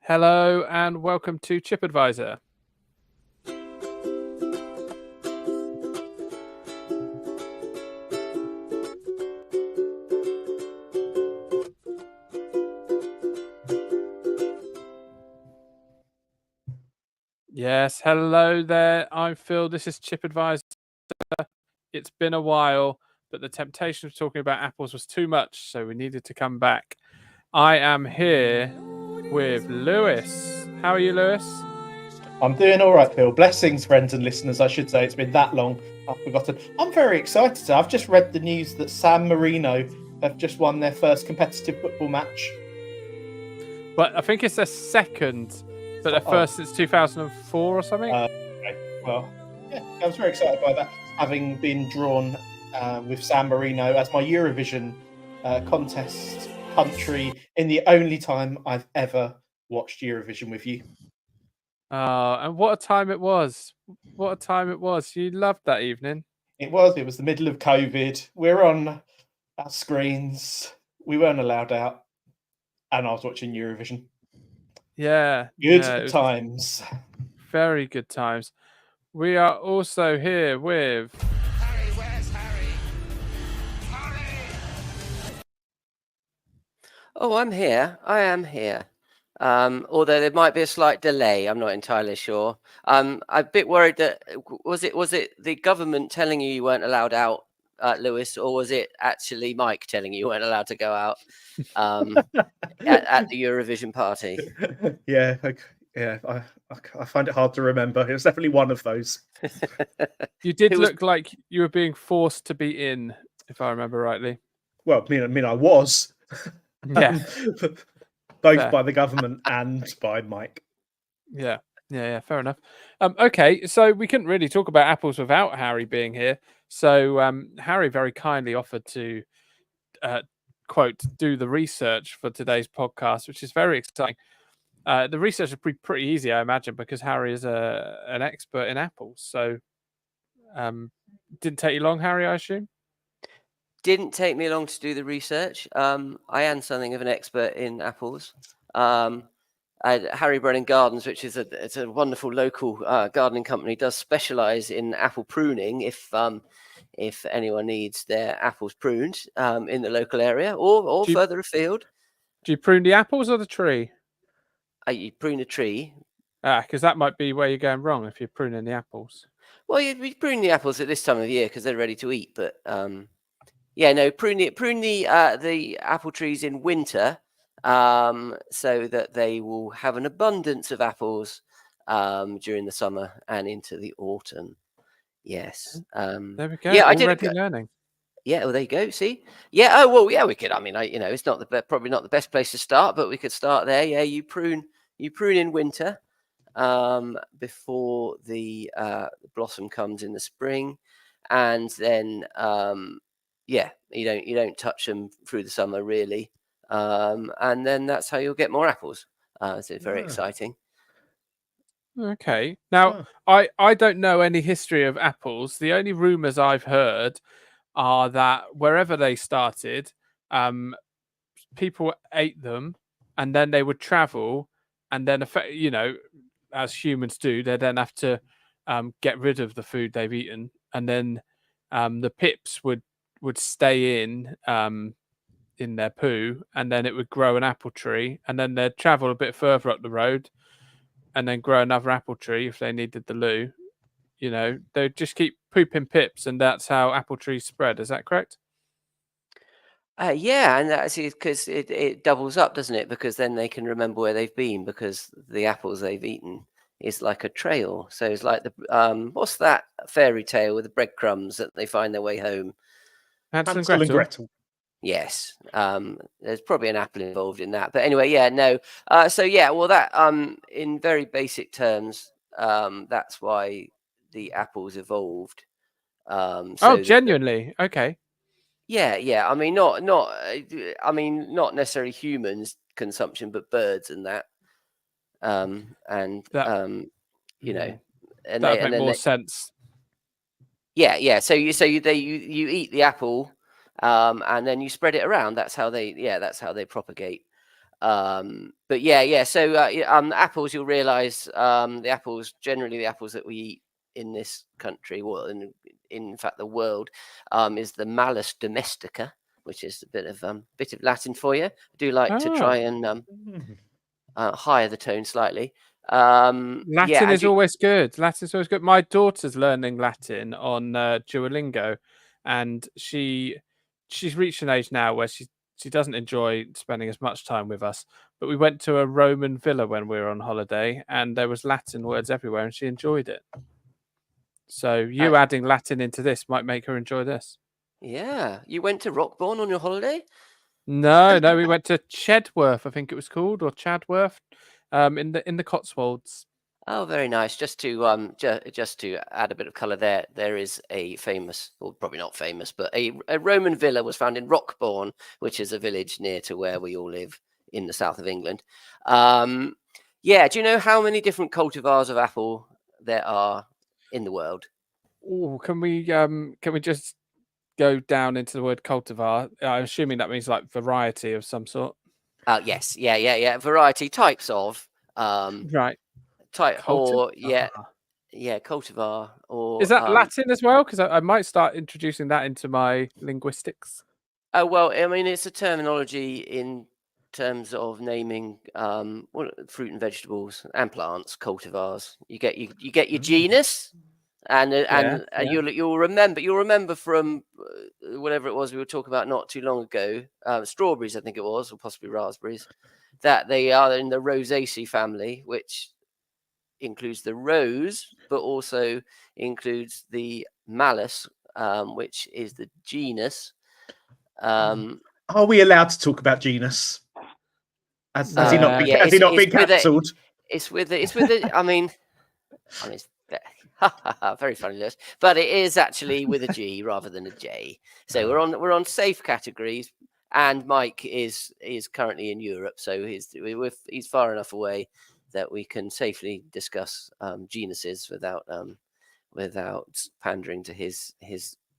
Hello and welcome to Chip Advisor. Yes, hello there. I'm Phil. This is Chip Advisor. It's been a while, but the temptation of talking about apples was too much, so we needed to come back. I am here with Lewis. How are you, Lewis? I'm doing all right, Phil. Blessings, friends and listeners, I should say. It's been that long, I've forgotten. I'm very excited. I've just read the news that San Marino have just won their first competitive football match. But I think it's their second, but their first since 2004 or something. Okay. Well, yeah, I was very excited by that, having been drawn with San Marino as my Eurovision contest country in the only time I've ever watched Eurovision with you. And what a time it was. What a time it was. You loved that evening. It was the middle of COVID. We're on our screens. We weren't allowed out. And I was watching Eurovision. Yeah. Good times. Very good times. We are also here with... Harry, where's Harry? Harry! Oh, I'm here. I am here. Although there might be a slight delay, I'm not entirely sure. I'm a bit worried that was it the government telling you weren't allowed out, Lewis, or was it actually Mike telling you weren't allowed to go out at the Eurovision party? Yeah, I find it hard to remember. It was definitely one of those. You did look like you were being forced to be in, if I remember rightly. Well, I mean, I was. Yeah. Both by the government and by Mike. Yeah, fair enough. Okay, so we couldn't really talk about apples without Harry being here. So Harry very kindly offered to, quote, do the research for today's podcast, which is very exciting. The research would be pretty easy, I imagine, because Harry is an expert in apples. So didn't take you long, Harry, I assume? Didn't take me long to do the research. I am something of an expert in apples. Harry Brennan Gardens, which is a wonderful local gardening company, does specialise in apple pruning. If anyone needs their apples pruned in the local area or further afield. Do you prune the apples or the tree? You prune a tree. Because that might be where you're going wrong if you're pruning the apples. Well, you prune the apples at this time of year because they're ready to eat. But yeah, no, prune the apple trees in winter so that they will have an abundance of apples during the summer and into the autumn. Yes. There we go. Yeah, already learning. Yeah, well, there you go. See, yeah. Oh, well, yeah. We could. I mean, it's not probably not the best place to start, but we could start there. Yeah, you prune in winter before the blossom comes in the spring, and then yeah, you don't touch them through the summer really, and then that's how you'll get more apples. So it's very exciting. Okay. Now, I don't know any history of apples. The only rumors I've heard are that wherever they started, people ate them, and then they would travel, and then as humans do, they then have to get rid of the food they've eaten, and then the pips would stay in their poo, and then it would grow an apple tree, and then they'd travel a bit further up the road, and then grow another apple tree if they needed the loo. They'd just keep pooping pips, and that's how apple trees spread. Is that correct? Yeah, and that's because it doubles up, doesn't it? Because then they can remember where they've been because the apples they've eaten is like a trail. So it's like the what's that fairy tale with the breadcrumbs that they find their way home? Hansel and Gretel. Yes, there's probably an apple involved in that, but anyway, yeah, no. So yeah, well, that in very basic terms, that's why the apples evolved. So genuinely, okay. Yeah. I mean, not necessarily humans consumption, but birds and that. And that makes more sense. Yeah. So you eat the apple. And then you spread it around. That's how they propagate. But yeah. So apples, you'll realise the apples that we eat in this country, well, in fact the world, is the Malus domestica, which is a bit of Latin for you. I do like to try and higher the tone slightly. Latin is always good. Latin's always good. My daughter's learning Latin on Duolingo, and she's reached an age now where she doesn't enjoy spending as much time with us. But we went to a Roman villa when we were on holiday, and there was Latin words everywhere, and she enjoyed it. So you adding Latin into this might make her enjoy this. Yeah, you went to Rockbourne on your holiday? No, we went to Chedworth, I think it was called, or Chadworth, in the Cotswolds. Oh, very nice. Just to just to add a bit of colour there is a famous, well, probably not famous, but a Roman villa was found in Rockbourne, which is a village near to where we all live in the south of England. Yeah, do you know how many different cultivars of apple there are in the world? Oh, can we just go down into the word cultivar? I'm assuming that means like variety of some sort. Yes, yeah. Variety, types of. Right. Type Cultivar. or cultivar, or is that Latin as well? Because I might start introducing that into my linguistics. Oh well, I mean it's a terminology in terms of naming fruit and vegetables and plants, cultivars. You get your genus, and you'll remember from whatever it was we were talking about not too long ago, strawberries I think it was, or possibly raspberries, that they are in the Rosaceae family, which includes the rose, but also includes the Malus, which is the genus. Are we allowed to talk about genus? Has he not been cancelled? It's with it. I mean, it's very funny, Lewis, but it is actually with a G rather than a J. So we're on safe categories, and Mike is currently in Europe, so he's far enough away that we can safely discuss genuses without pandering to his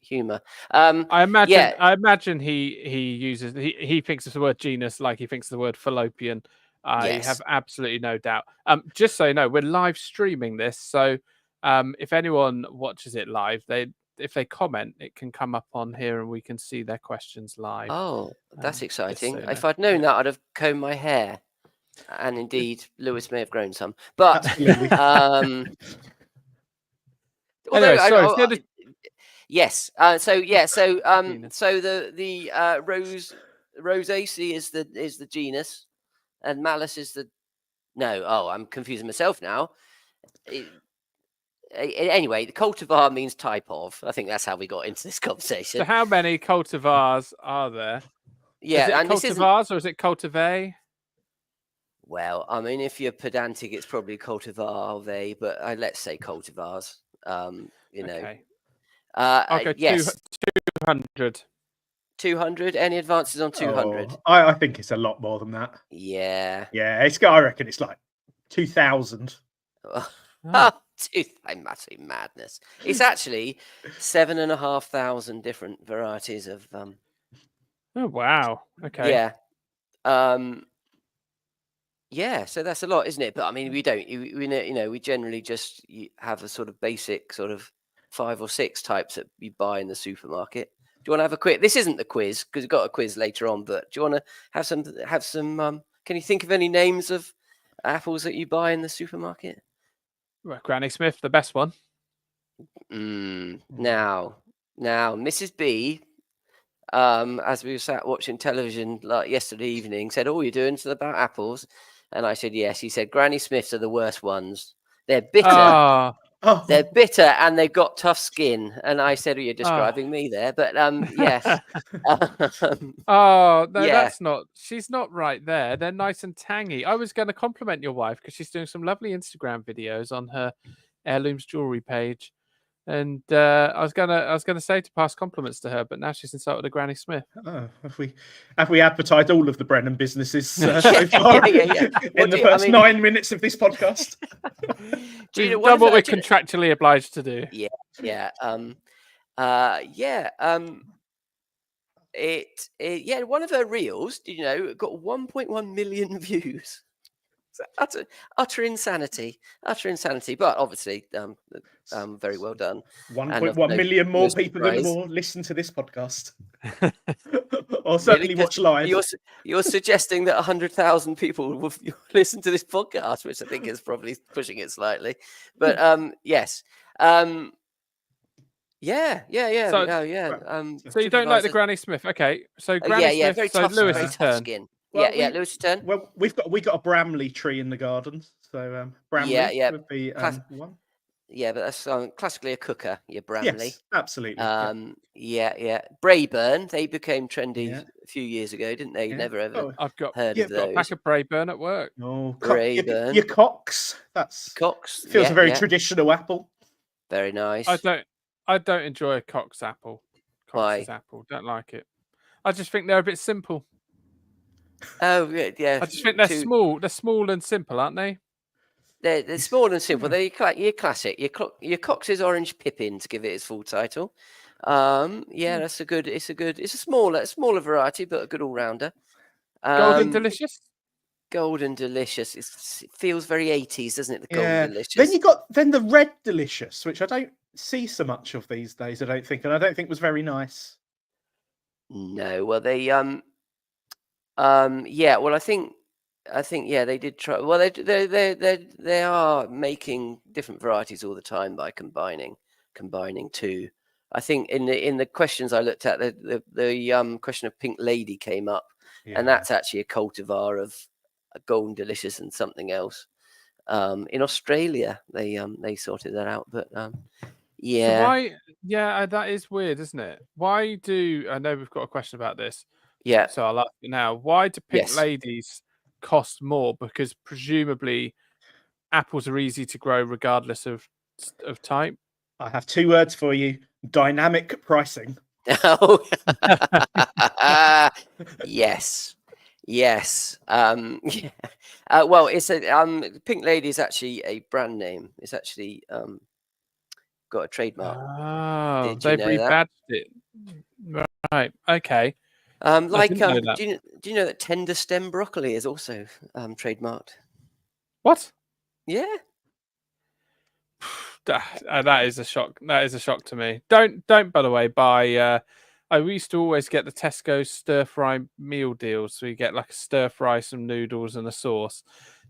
humor. I imagine he thinks of the word genus like he thinks of the word fallopian. I have absolutely no doubt. Just so you know, we're live streaming this, so if anyone watches it live, if they comment, it can come up on here and we can see their questions live. Oh, that's exciting! So if I'd known that, I'd have combed my hair. And indeed, Lewis may have grown some, but anyway, sorry. Yes. So the Rosaceae is the genus, and Malus is the no. Oh, I'm confusing myself now. Anyway, the cultivar means type of. I think that's how we got into this conversation. So, how many cultivars are there? Yeah, is it and cultivars or is it cultivar? Well, I mean, if you're pedantic, it's probably cultivar, but let's say cultivars. Okay. I'll go 200. 200. Any advances on 200? I think it's a lot more than that. Yeah. Yeah, I reckon it's like 2,000. Massive madness. It's actually 7,500 different varieties of. Oh wow! Okay. Yeah. Yeah, so that's a lot, isn't it? But I mean, we don't. We generally just have a sort of basic sort of 5 or 6 types that you buy in the supermarket. Do you want to have a quiz? This isn't the quiz because we've got a quiz later on. But do you want to have some? Can you think of any names of apples that you buy in the supermarket? Well, Granny Smith, the best one. Now, Mrs. B, as we were sat watching television like yesterday evening, said, "Oh, you're doing something about apples?" And I said, "Yes." He said, "Granny Smiths are the worst ones. They're bitter. They're bitter, and they've got tough skin." And I said, "Oh, you're describing me there." But yes. No, that's not. She's not right there. They're nice and tangy. I was going to compliment your wife because she's doing some lovely Instagram videos on her Heirlooms jewelry page. And I was gonna say to pass compliments to her, but now she's insulted a Granny Smith. Have we advertised all of the Brennan businesses so far in the first 9 minutes of this podcast? We've done what we're contractually obliged to do. Yeah. yeah, one of her reels, got 1.1 million views. Utter insanity. But obviously, very well done. 1.1 million more people than more listen to this podcast, or certainly watch live. You're suggesting that 100,000 people will listen to this podcast, which I think is probably pushing it slightly. But yes, yeah. So you don't like the Granny Smith? Okay, so Granny Smith. Very so tough, Lewis's very tough turn. skin. Well, Lewis's turn. Well, we got a Bramley tree in the garden, so Bramley would be one. Yeah, but that's classically a cooker. Yeah, Bramley. Yes, absolutely. Yeah. Braeburn. They became trendy a few years ago, didn't they? Yeah. Never ever. I've got heard of those. Got a pack of Braeburn at work. Oh, Braeburn. Your Cox. That's Cox. Feels a very traditional apple. Very nice. I don't enjoy a Cox apple. Cox's apple. Don't like it. I just think they're a bit simple. Oh yeah. I just think they're small. They're small and simple, aren't they? They're small and simple. They're your classic. Your Cox's Orange Pippin, to give it its full title. That's a good. It's a smaller variety, but a good all rounder. Golden Delicious. Golden Delicious. It feels very 80s, doesn't it? The Golden Delicious. Then you got the Red Delicious, which I don't see so much of these days. I don't think, and I don't think was very nice. No, well they well I think they did try. Well, they are making different varieties all the time by combining two. I think in the questions I looked at, the question of Pink Lady came up, and that's actually a cultivar of a Golden Delicious and something else. In Australia, they sorted that out, but yeah. So why? Yeah, that is weird, isn't it? Why do I know we've got a question about this? Yeah. So I'll ask you now. Why do Pink Ladies cost more? Because presumably apples are easy to grow regardless of type. I have 2 words for you: dynamic pricing. Oh, yes. Well, it's a Pink Lady is actually a brand name. It's actually got a trademark. Oh, they've rebadged it. Right. Okay. Do you know that tender stem broccoli is also trademarked? What? Yeah. That is a shock. That is a shock to me. Don't by the way buy. I used to always get the Tesco stir fry meal deals, so you get like a stir fry, some noodles, and a sauce.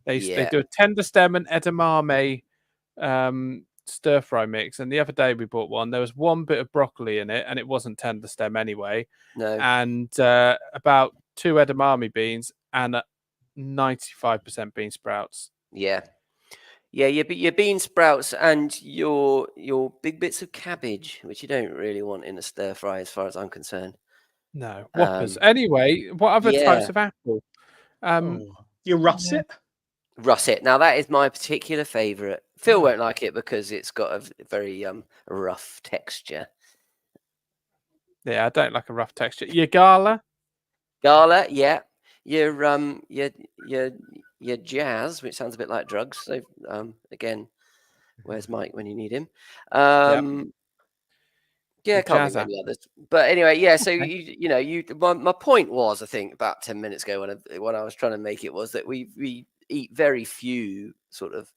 They do a tender stem and edamame stir fry mix. And the other day we bought one. There was one bit of broccoli in it, and it wasn't tender stem anyway. No. And about 2 edamame beans and 95% bean sprouts. Yeah. Your bean sprouts and your big bits of cabbage, which you don't really want in a stir fry, as far as I'm concerned. No, whoppers. Anyway, what other types of apple? Your russet. Russet. Now that is my particular favourite. Phil won't like it because it's got a very rough texture. Yeah, I don't like a rough texture. Your Gala. Yeah. Your Jazz, which sounds a bit like drugs. So again, where's Mike when you need him? Yeah, I can't think of any others. But anyway, yeah. So my point was, I think about 10 minutes ago when I was trying to make it, was that we eat very few sort of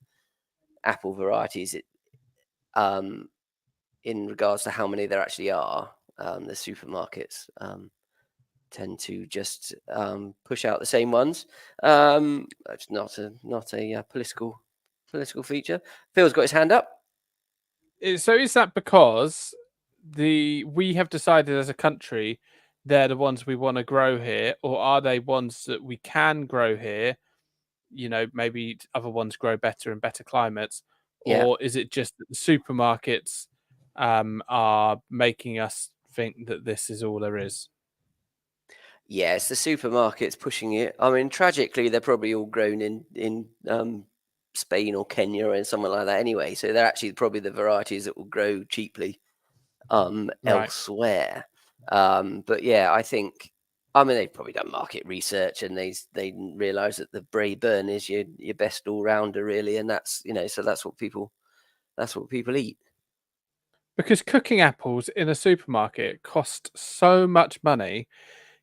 apple varieties. In regards to how many there actually are, the supermarkets tend to just push out the same ones. It's not a political feature. Phil's got his hand up. So is that because we have decided as a country they're the ones we want to grow here, or are they ones that we can grow here? Maybe other ones grow better in better climates, or is it just that the supermarkets are making us think that this is all there is? Yeah, it's the supermarkets pushing it. I mean, tragically, they're probably all grown in Spain or Kenya or somewhere like that anyway. So they're actually probably the varieties that will grow cheaply elsewhere. But yeah, I think, they've probably done market research and they realise that the Braeburn is your best all rounder really, and that's so that's what people eat. because cooking apples in a supermarket cost so much money.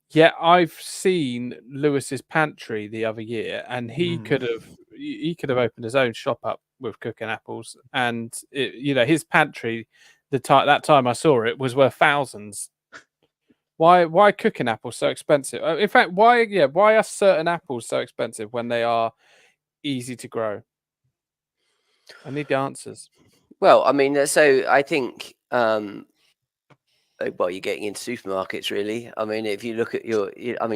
Yet I've seen Lewis's pantry the other year, and he could have opened his own shop up with cooking apples, and his pantry, that time I saw it, was worth thousands. Why cooking apples so expensive? In fact, why are certain apples so expensive when they are easy to grow? I need the answers. Well, I mean, so I think, well, you're getting into supermarkets, really. I mean, if you look at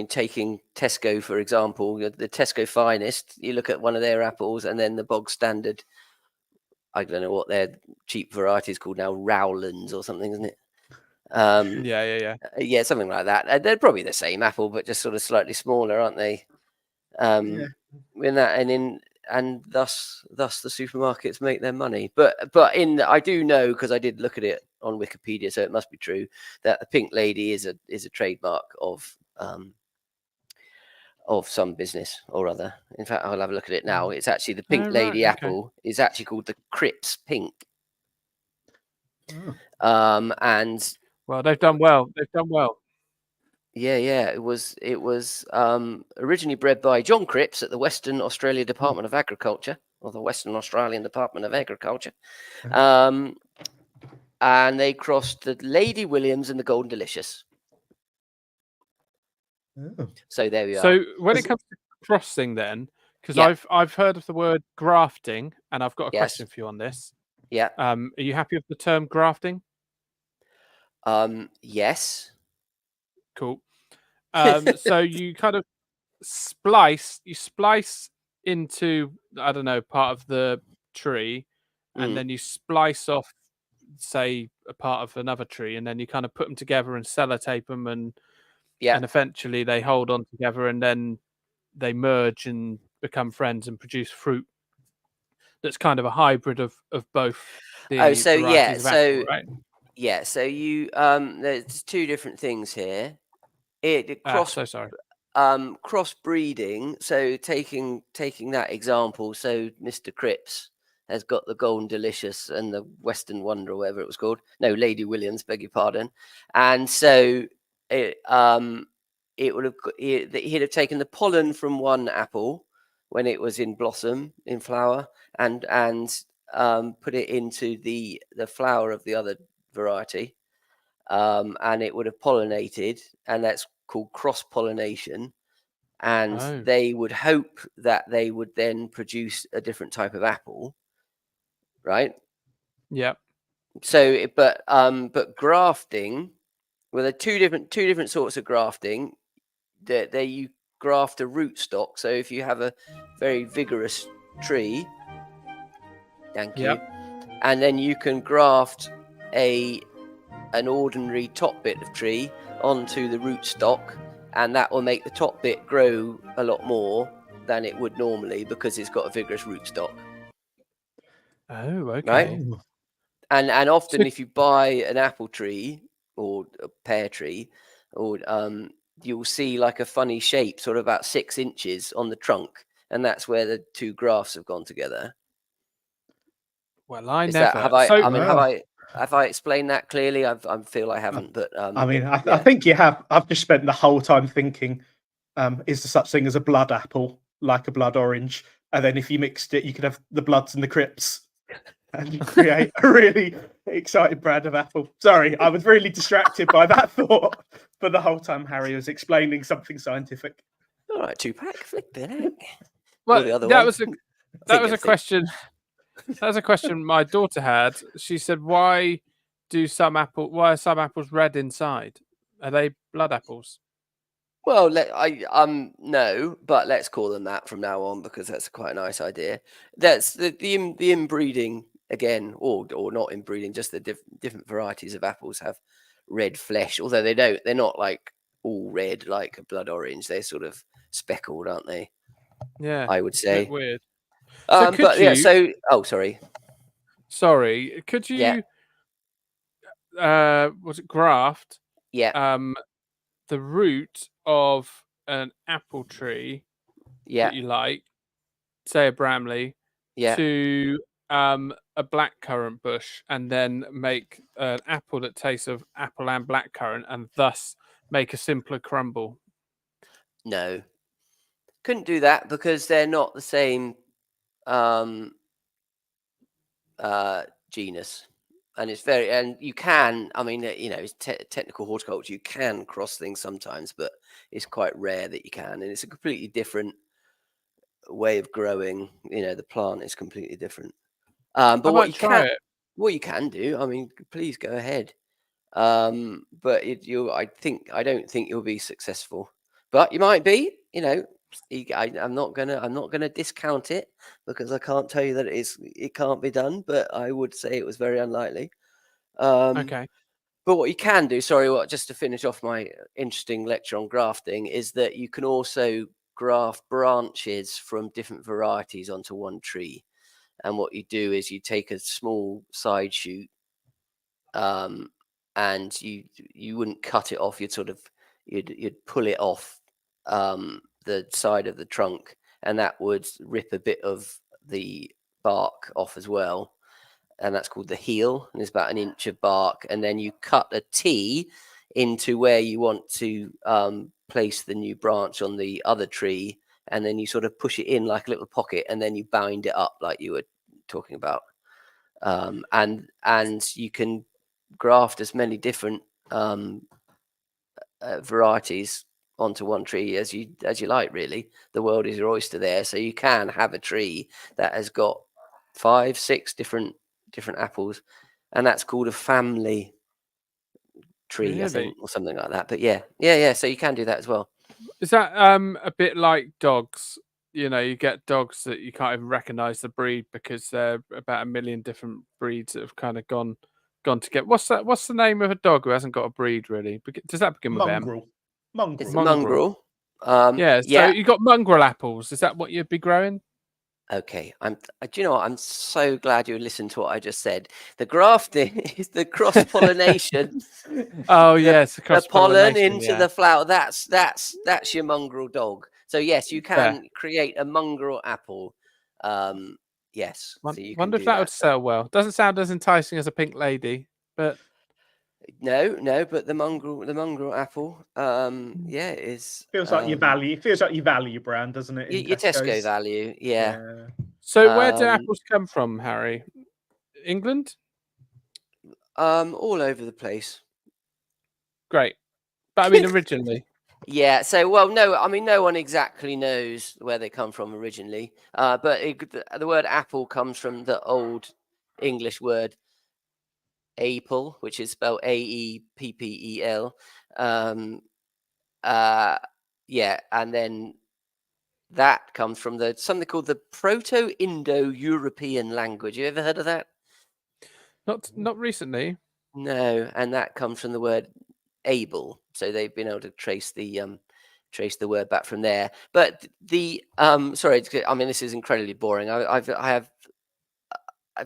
taking Tesco, for example, the Tesco Finest, you look at one of their apples and then the bog standard, I don't know what their cheap variety is called now, Rowlands or something, isn't it? Yeah, something like that. They're probably the same apple, but just sort of slightly smaller, aren't they? And thus the supermarkets make their money. But I do know, because I did look at it on Wikipedia, so it must be true, that the Pink Lady is a trademark of some business or other. In fact, I'll have a look at it now. It's actually the Pink Lady apple is actually called the Cripps Pink. And well, they've done well. Yeah. It was originally bred by John Cripps at the Western Australia Department of Agriculture, or the Western Australian Department of Agriculture. And they crossed the Lady Williams and the Golden Delicious. So there we are. So when it comes to crossing, then, because I've heard of the word grafting, and I've got a question for you on this. Yeah. Are you happy with the term grafting? Yes. Cool. So you kind of splice into, I don't know, part of the tree, and then you splice off, say, a part of another tree, and then you kind of put them together and sellotape them, and eventually they hold on together, and then they merge and become friends and produce fruit that's kind of a hybrid of both. So you there's two different things here. Crossbreeding. So taking that example, so Mr. Cripps has got the Golden Delicious and the Western Wonder, or whatever it was called. No, Lady Williams, beg your pardon. And so he'd have taken the pollen from one apple when it was in blossom, in flower, and put it into the flower of the other variety, and it would have pollinated, and that's called cross-pollination. And they would hope that they would then produce a different type of apple, right? Yeah. So, but grafting, well, there are two different sorts of grafting. There you graft a rootstock. So if you have a very vigorous tree, thank you, and then you can graft an ordinary top bit of tree onto the rootstock, and that will make the top bit grow a lot more than it would normally because it's got a vigorous rootstock. Oh, okay. Right? And often if you buy an apple tree or a pear tree, or you'll see like a funny shape, sort of about 6 inches on the trunk, and that's where the two grafts have gone together. Well, I have I explained that clearly? I feel I haven't, but I think you have. I've just spent the whole time thinking, is there such thing as a blood apple, like a blood orange? And then if you mixed it, you could have the Bloods and the Crips, and you create a really excited brand of apple. Sorry, I was really distracted by that thought for the whole time Harry was explaining something scientific. All right, 2-pack, flick it. Well, that was a question. That was a question my daughter had. She said, "Why are some apples red inside? Are they blood apples?" Well, no, but let's call them that from now on because that's quite a nice idea. That's the inbreeding again, or not inbreeding. Just the different varieties of apples have red flesh, although they're not like all red like a blood orange. They're sort of speckled, aren't they? Yeah, I would say. Weird. Sorry. Could you? Was it graft? Yeah. The root of an apple tree that you like, say a Bramley, to a blackcurrant bush and then make an apple that tastes of apple and blackcurrant, and thus make a simpler crumble? No, couldn't do that because they're not the same genus. And it's very, and you can, I mean, it's technical horticulture. You can cross things sometimes, but it's quite rare that you can. And it's a completely different way of growing. The plant is completely different. But I what might you try can, it. what you can do, I mean, please go ahead. But I don't think you'll be successful, but you might be. I'm not gonna discount it because I can't tell you that it can't be done, but I would say it was very unlikely. Okay. But what you can do, just to finish off my interesting lecture on grafting, is that you can also graft branches from different varieties onto one tree. And what you do is you take a small side shoot, and you wouldn't cut it off. You'd pull it off the side of the trunk, and that would rip a bit of the bark off as well. And that's called the heel, and it's about 1 inch of bark. And then you cut a T into where you want to place the new branch on the other tree, and then you sort of push it in like a little pocket, and then you bind it up like you were talking about. And you can graft as many different varieties onto one tree as you like. Really, the world is your oyster there. So you can have a tree that has got 5, 6 different apples, and that's called a family tree, Really? I think, or something like that. But yeah. So you can do that as well. Is that a bit like dogs? You get dogs that you can't even recognize the breed because they're about 1 million different breeds that have kind of gone to get. What's the name of a dog who hasn't got a breed really? Does that begin with M? Mongrel. It's Mongrel. a mongrel. Yeah. So you got mongrel apples. Is that what you'd be growing? Okay, do you know what? I'm so glad you listened to what I just said. The grafting is the cross pollination. Oh yes, The pollen into the flower. That's your mongrel dog. So yes, you can create a mongrel apple. Yes. So you Wonder if that would sell well. Doesn't sound as enticing as a pink lady, but no. But the mongrel apple, yeah, is feels like your value. Feels like your value brand, doesn't it? Your Tesco value, yeah. So where do apples come from, Harry? England? All over the place. Great, but I mean originally. Yeah. So no. I mean, no one exactly knows where they come from originally. But the word apple comes from the old English word apple, which is spelled Aeppel. Yeah, and then that comes from something called the Proto-Indo-European language. You ever heard of that? Not recently. No, and that comes from the word able. So they've been able to trace the word back from there. But sorry, I mean, this is incredibly boring. I've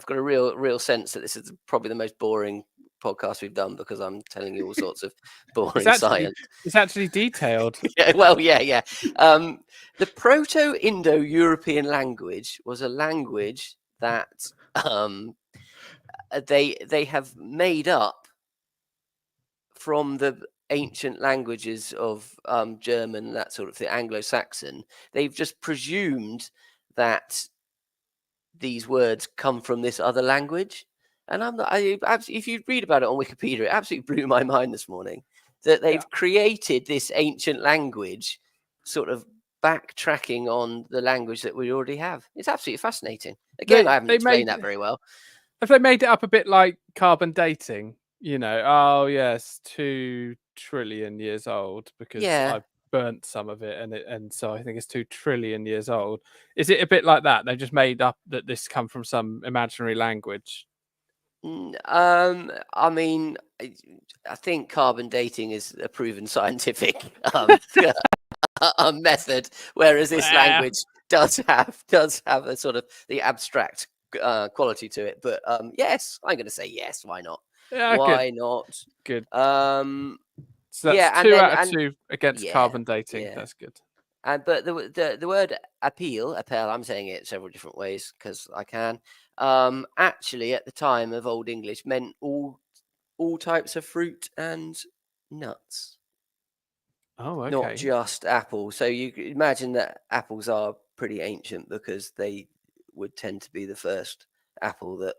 got a real sense that this is probably the most boring podcast we've done because I'm telling you all sorts of boring science. It's actually detailed. Yeah. The Proto-Indo-European language was a language that they have made up from the ancient languages of German, that sort of thing, Anglo-Saxon. They've just presumed that these words come from this other language. And if you read about it on Wikipedia, it absolutely blew my mind this morning that they've created this ancient language, sort of backtracking on the language that we already have. It's absolutely fascinating. Again, I haven't explained that very well. Have they made it up a bit like carbon dating? Oh yes, 2 trillion years old because I've burnt some of it, and so I think it's 2 trillion years old. Is it a bit like that? They just made up that this come from some imaginary language. I mean, I think carbon dating is a proven scientific method, whereas this language does have a sort of the abstract quality to it. But yes, I'm going to say yes. Why not? Yeah, why not? Good. So that's 2 out of 2 against carbon dating. Yeah. That's good. but the word appel, I'm saying it several different ways because I can. Actually, at the time of Old English, meant all types of fruit and nuts, Oh, not okay. just apples. So you could imagine that apples are pretty ancient because they would tend to be the first apple that,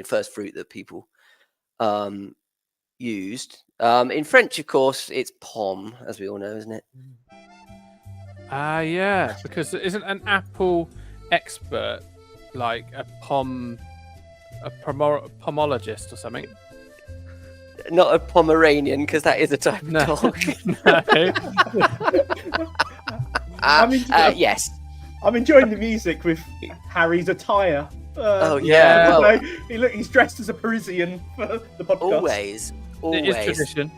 first fruit that people used. In French, of course, it's pomme, as we all know, isn't it? Yeah, because isn't an apple expert like a pomologist or something? Not a Pomeranian, because that is a type of No. dog. No. Yes. I'm enjoying the music with Harry's attire. Oh yeah, well, he's dressed as a Parisian for the podcast. always. It is tradition.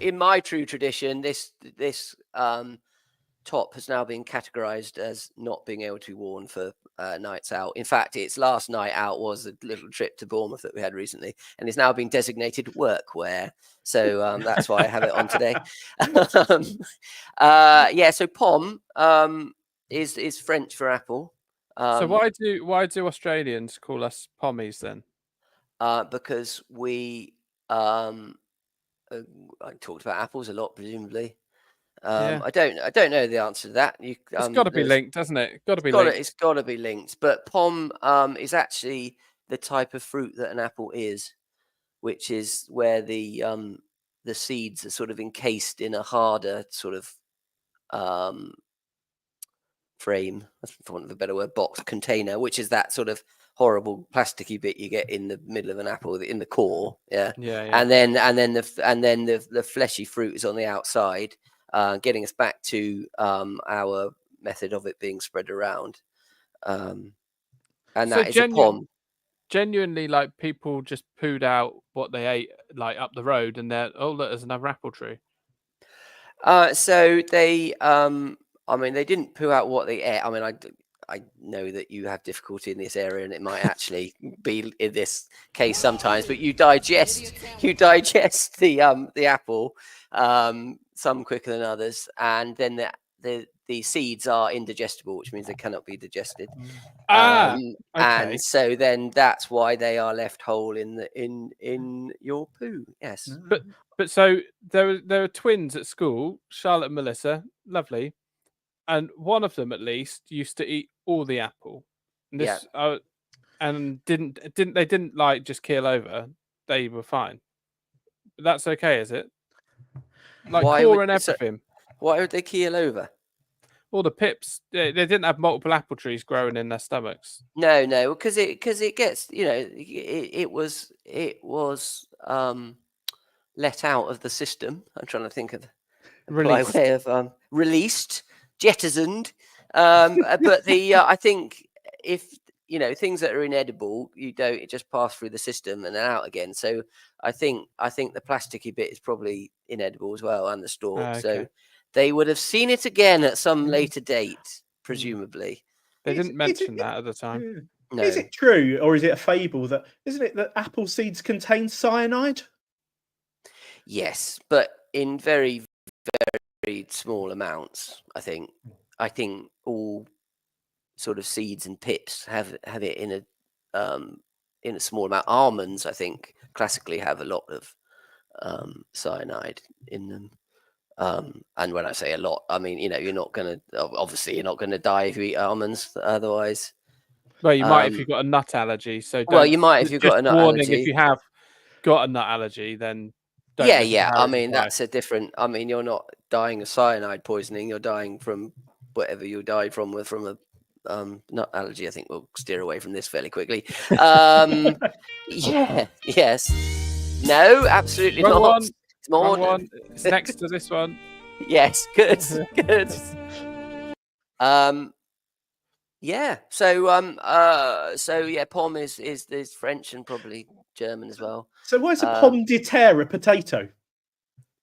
In my true tradition, this top has now been categorized as not being able to be worn for nights out. In fact, its last night out was a little trip to Bournemouth that we had recently, and it's now been designated workwear. So that's why I have it on today. So pomme is French for apple. So why do Australians call us pommies then? Because we I talked about apples a lot, presumably. Yeah. I don't know the answer to that. It's got to be linked, doesn't it? Got to be linked. It's got to be linked. But pomme is actually the type of fruit that an apple is, which is where the seeds are sort of encased in a harder sort of frame, for want of a better word, box container, which is that sort of horrible plasticky bit you get in the middle of an apple in the core. Yeah. And then the fleshy fruit is on the outside. Getting us back to our method of it being spread around, and that is a pomme. Genuinely, like people just pooed out what they ate, like up the road, and they're look, there's another apple tree. So they, they didn't poo out what they ate. I know that you have difficulty in this area, and it might actually be in this case sometimes. But you digest the apple. Some quicker than others, and then the seeds are indigestible, which means they cannot be digested. Okay. And so then that's why they are left whole in your poo. Yes. But so there are twins at school, Charlotte and Melissa, lovely, and one of them at least used to eat all the apple. And this, and didn't like just keel over. They were fine. But that's okay, is it? Like core and everything. Why would they keel over? All the pips. They didn't have multiple apple trees growing in their stomachs. No, because it gets, it was let out of the system. I'm trying to think of by way of released, jettisoned. But I think if things that are inedible, it just pass through the system and then out again. So I think the plasticky bit is probably inedible as well, and the stalk. Okay. So they would have seen it again at some later date, presumably. They didn't mention that at the time. No. Is it true, or is it a fable that apple seeds contain cyanide? Yes, but in very, very small amounts. I think all sort of seeds and pips have it in a small amount. Almonds, I think, classically have a lot of cyanide in them. And when I say a lot, I mean you're not going to die if you eat almonds. Otherwise, well, you might if you've got a nut allergy. So you might if you've got a nut allergy. If you have got a nut allergy, then don't that's a different. You're not dying of cyanide poisoning. You're dying from whatever you died from a nut allergy. I think we'll steer away from this fairly quickly. Yes. No, absolutely Wrong not. one. It's more Wrong one. It's next to this one. Yes, good. Yeah. So pomme is French and probably German as well. So why is a pomme de terre a potato?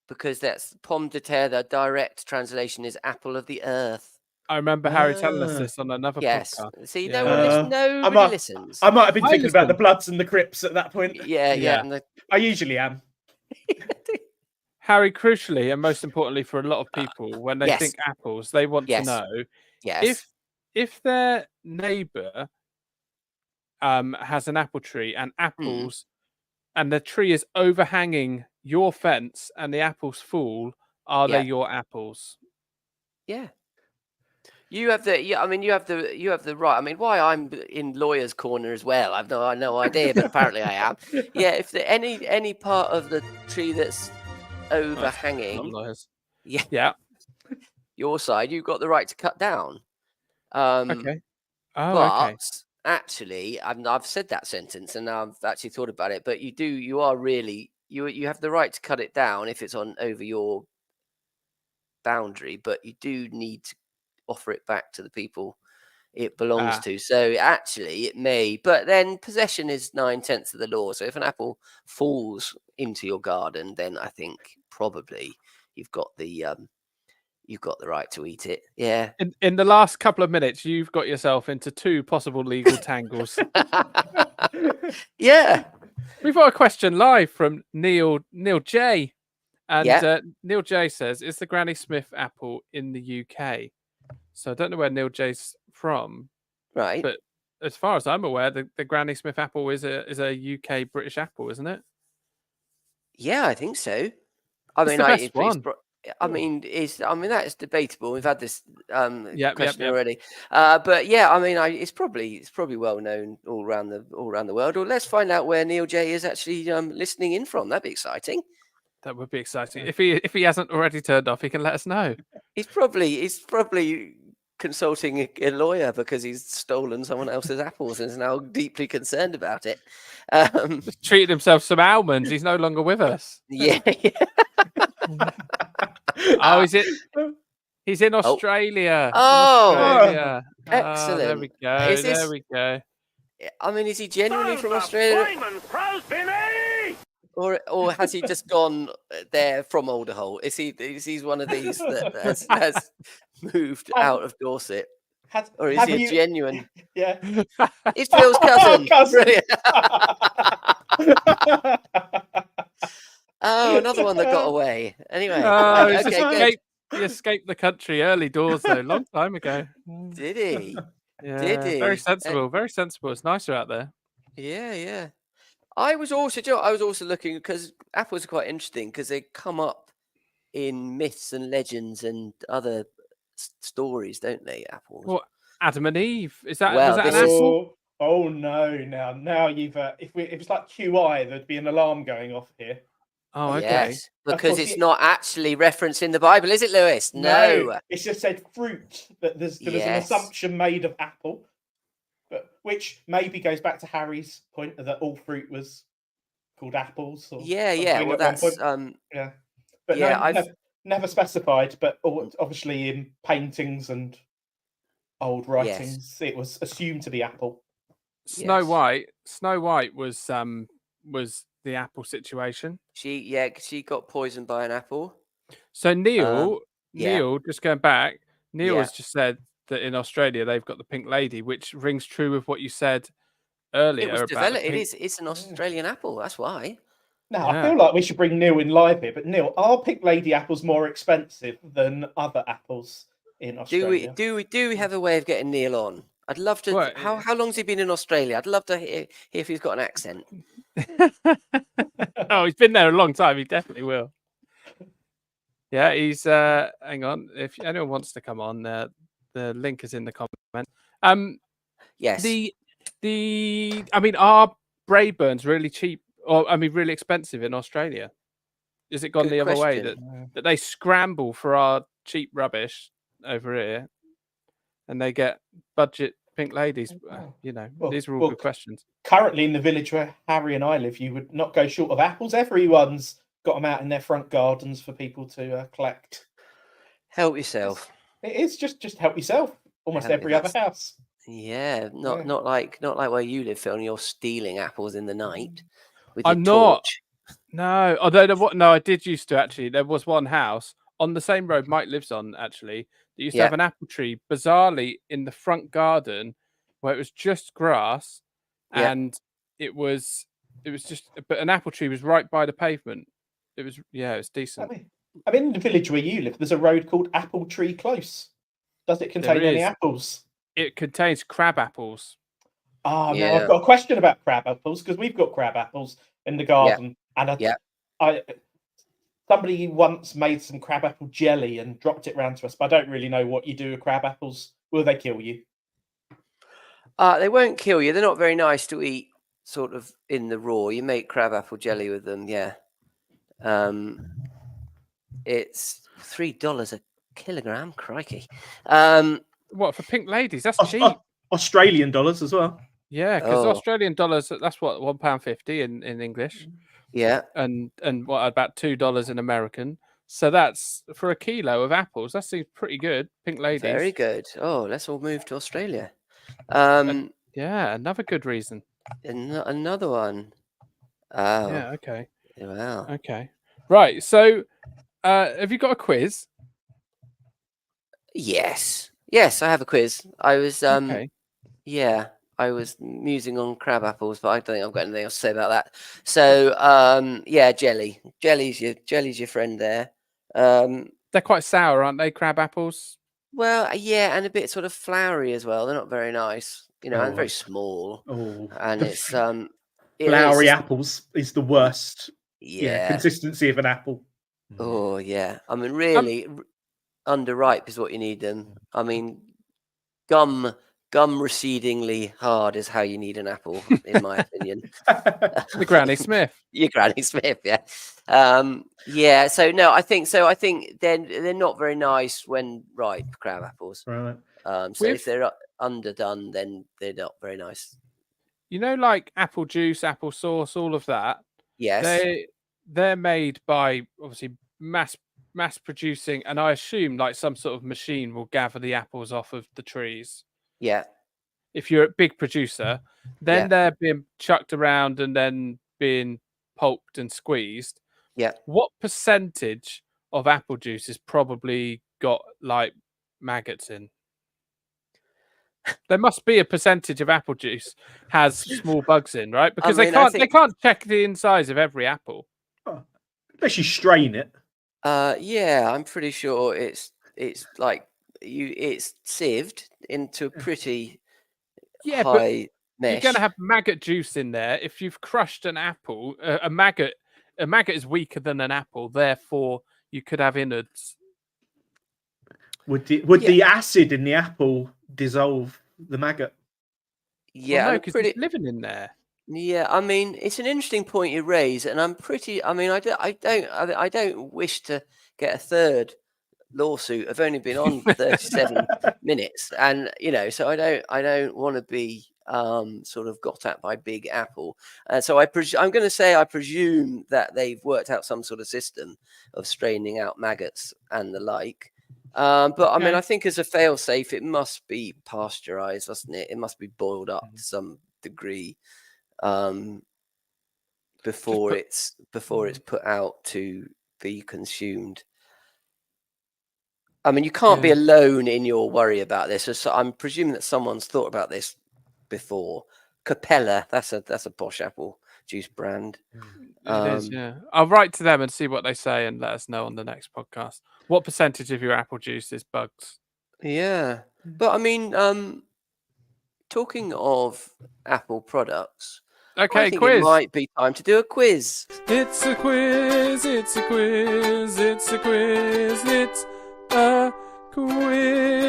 Because that's pomme de terre. The direct translation is apple of the earth. I remember Harry telling us this on another podcast. See, nobody listens. I might have been thinking about the Bloods and the Crips at that point. Yeah. I usually am. Harry, crucially and most importantly for a lot of people, when they Yes. think apples, they want to Yes. know Yes. if their neighbour has an apple tree and apples, and the tree is overhanging your fence and the apples fall, are Yeah. they your apples? Yeah. You have the I mean you have the right. I mean, why I'm in lawyer's corner as well, I've no idea, but apparently I am. Yeah, if any part of the tree that's Not overhanging lawyers. yeah, Yeah. your side, you've got the right to cut down. Okay. Oh, But okay. actually, I've said that sentence and now I've actually thought about it. But you are really you have the right to cut it down if it's on over your boundary, but you do need to offer it back to the people it belongs Ah. to. So actually, it may, but then possession is 9/10 of the law. So if an apple falls into your garden, then I think probably you've got the right to eat it. Yeah. In the last couple of minutes, you've got yourself into 2 possible legal tangles. Yeah. We've got a question live from Neil J. And Yeah. Neil J says, "Is the Granny Smith apple in the UK?" So I don't know where Neil J's from, Right. but as far as I'm aware, the Granny Smith apple is a UK British apple, isn't it? Yeah, I think so. I It's mean, the best one. I mean, that is debatable. We've had this Yep. question already, but yeah, I mean, it's probably well known all around the world. Or let's find out where Neil J is actually listening in from. That'd be exciting. That would be exciting. If he hasn't already turned off, he can let us know. He's probably consulting a lawyer because he's stolen someone else's apples and is now deeply concerned about it. Just treated himself some almonds. He's no longer with us. Yeah. Oh, he's in Australia. Oh, Australia. There excellent. we go. Is There this- we go. I mean, is he genuinely from Australia, or has he just gone there from Alderholt? Is he's one of these that has moved out of Dorset, or is he a genuine? Yeah. It's Phil's cousin. cousin. Brilliant. Oh, another one that got away. Anyway, Oh, okay, good. he escaped the country early doors though, long time ago. Did he? Yeah, Did he? very sensible. Very sensible. It's nicer out there. Yeah, yeah. I was also looking because apples are quite interesting because they come up in myths and legends and other stories, don't they? Apples. Well, Adam and Eve. Was that Well, an this apple? Oh no! Now you've if it's like QI, there'd be an alarm going off here. Oh, okay. Yes, because course, it's not actually referenced in the Bible, is it, Lewis? No. It's just said fruit. That there was an Yes. assumption made of apple, but which maybe goes back to Harry's point that all fruit was called apples. Or Yeah. something Well, at one that's point. Yeah, but yeah, no, I've- never specified. But obviously in paintings and old writings, it was assumed to be apple. Snow Yes. White was the apple situation. she got poisoned by an apple. So Neil, yeah. just going back, Neil Yeah. has just said that in Australia they've got the pink lady, which rings true with what you said earlier. It was about the developed. pink- It's an Australian apple. That's why. Now, Yeah. I feel like we should bring Neil in live here, but Neil, are pink lady apples more expensive than other apples in Australia? Do we have a way of getting Neil on? I'd love to. Well, How long's he been in Australia? I'd love to hear if he's got an accent. Oh, he's been there a long time. He definitely will. Yeah, he's hang on. If anyone wants to come on, the link is in the comment. Yes. I mean, are Brayburns really cheap, or really expensive in Australia? Is it gone Good the other way question. that they scramble for our cheap rubbish over here, and they get budget pink ladies? Well, These are all well, good questions. Currently, in the village where Harry and I live, you would not go short of apples. Everyone's got them out in their front gardens for people to collect. Help yourself. It is just help yourself. Almost Help every you, other house. Yeah. Yeah. Not like where you live, Phil. And you're stealing apples in the night with I'm your not. torch. No, although no, I did used to actually. There was one house on the same road Mike lives on actually that used to have an apple tree, bizarrely in the front garden, where it was just grass, Yeah. and it was just, but an apple tree was right by the pavement. It was decent. I mean, in the village where you live, there's a road called Apple Tree Close. Does it contain any is. apples? It contains crab apples. Oh, no, Yeah. I've got a question about crab apples because we've got crab apples in the garden, and Yeah. somebody once made some crab apple jelly and dropped it round to us, but I don't really know what you do with crab apples. Will they kill you? They won't kill you. They're not very nice to eat, sort of in the raw. You make crab apple jelly with them, yeah. It's $3 a kilogram. Crikey. What, for pink ladies? That's cheap. Australian dollars as well. Yeah, because Oh. Australian dollars, that's what, £1.50 in English, Yeah. and what, about $2 in American. So that's for a kilo of apples. That seems pretty good. Pink ladies. Very good. Oh, let's all move to Australia. Yeah, another good reason. Another one. Oh, Yeah. Okay. wow. Okay. Right. So, have you got a quiz? Yes, I have a quiz. I was Okay. yeah, I was musing on crab apples, but I don't think I've got anything else to say about that. So yeah, jelly's your friend there. They're quite sour, aren't they? Crab apples. Well, yeah, and a bit sort of floury as well. They're not very nice, and very small. Oh, And it's flowery apples is the worst. Yeah. Consistency of an apple. Oh yeah. I mean, really, underripe is what you need them. I mean, gum recedingly hard is how you need an apple, in my opinion. The Granny Smith. Your Granny Smith, yeah. Yeah. So no, I think they're not very nice when ripe, crab apples. Right. So if they're underdone, then they're not very nice. Like apple juice, apple sauce, all of that. Yes. They're made by obviously mass producing, and I assume like some sort of machine will gather the apples off of the trees. Yeah. If you're a big producer, then they're being chucked around and then being pulped and squeezed. Yeah. What percentage of apple juice has probably got like maggots in? There must be a percentage of apple juice has small bugs in, right? Because they can't check the insides of every apple. Unless you strain it. Yeah, I'm pretty sure it's like it's sieved into a pretty high mesh. You're going to have maggot juice in there. If you've crushed an apple, a maggot is weaker than an apple. Therefore, you could have innards. Would the acid in the apple dissolve the maggot? Yeah, because it's living in there. Yeah, I mean, it's an interesting point you raise, and I'm pretty. I mean, I don't wish to get a third lawsuit. I've only been on 37 minutes, and so I don't want to be sort of got at by Big Apple. So I'm going to say I presume that they've worked out some sort of system of straining out maggots and the like. But I mean, I think as a fail-safe, it must be pasteurized, doesn't it? It must be boiled up to some degree before it's put out to be consumed. I mean, you can't be alone in your worry about this. So I'm presuming that someone's thought about this before. Capella, that's a posh apple juice brand. It is, yeah. I'll write to them and see what they say and let us know on the next podcast. What percentage of your apple juice is bugs? Yeah, but I mean, talking of Apple products, okay, I think quiz. It might be time to do a quiz. It's a quiz. It's a quiz. It's a quiz. It's a quiz.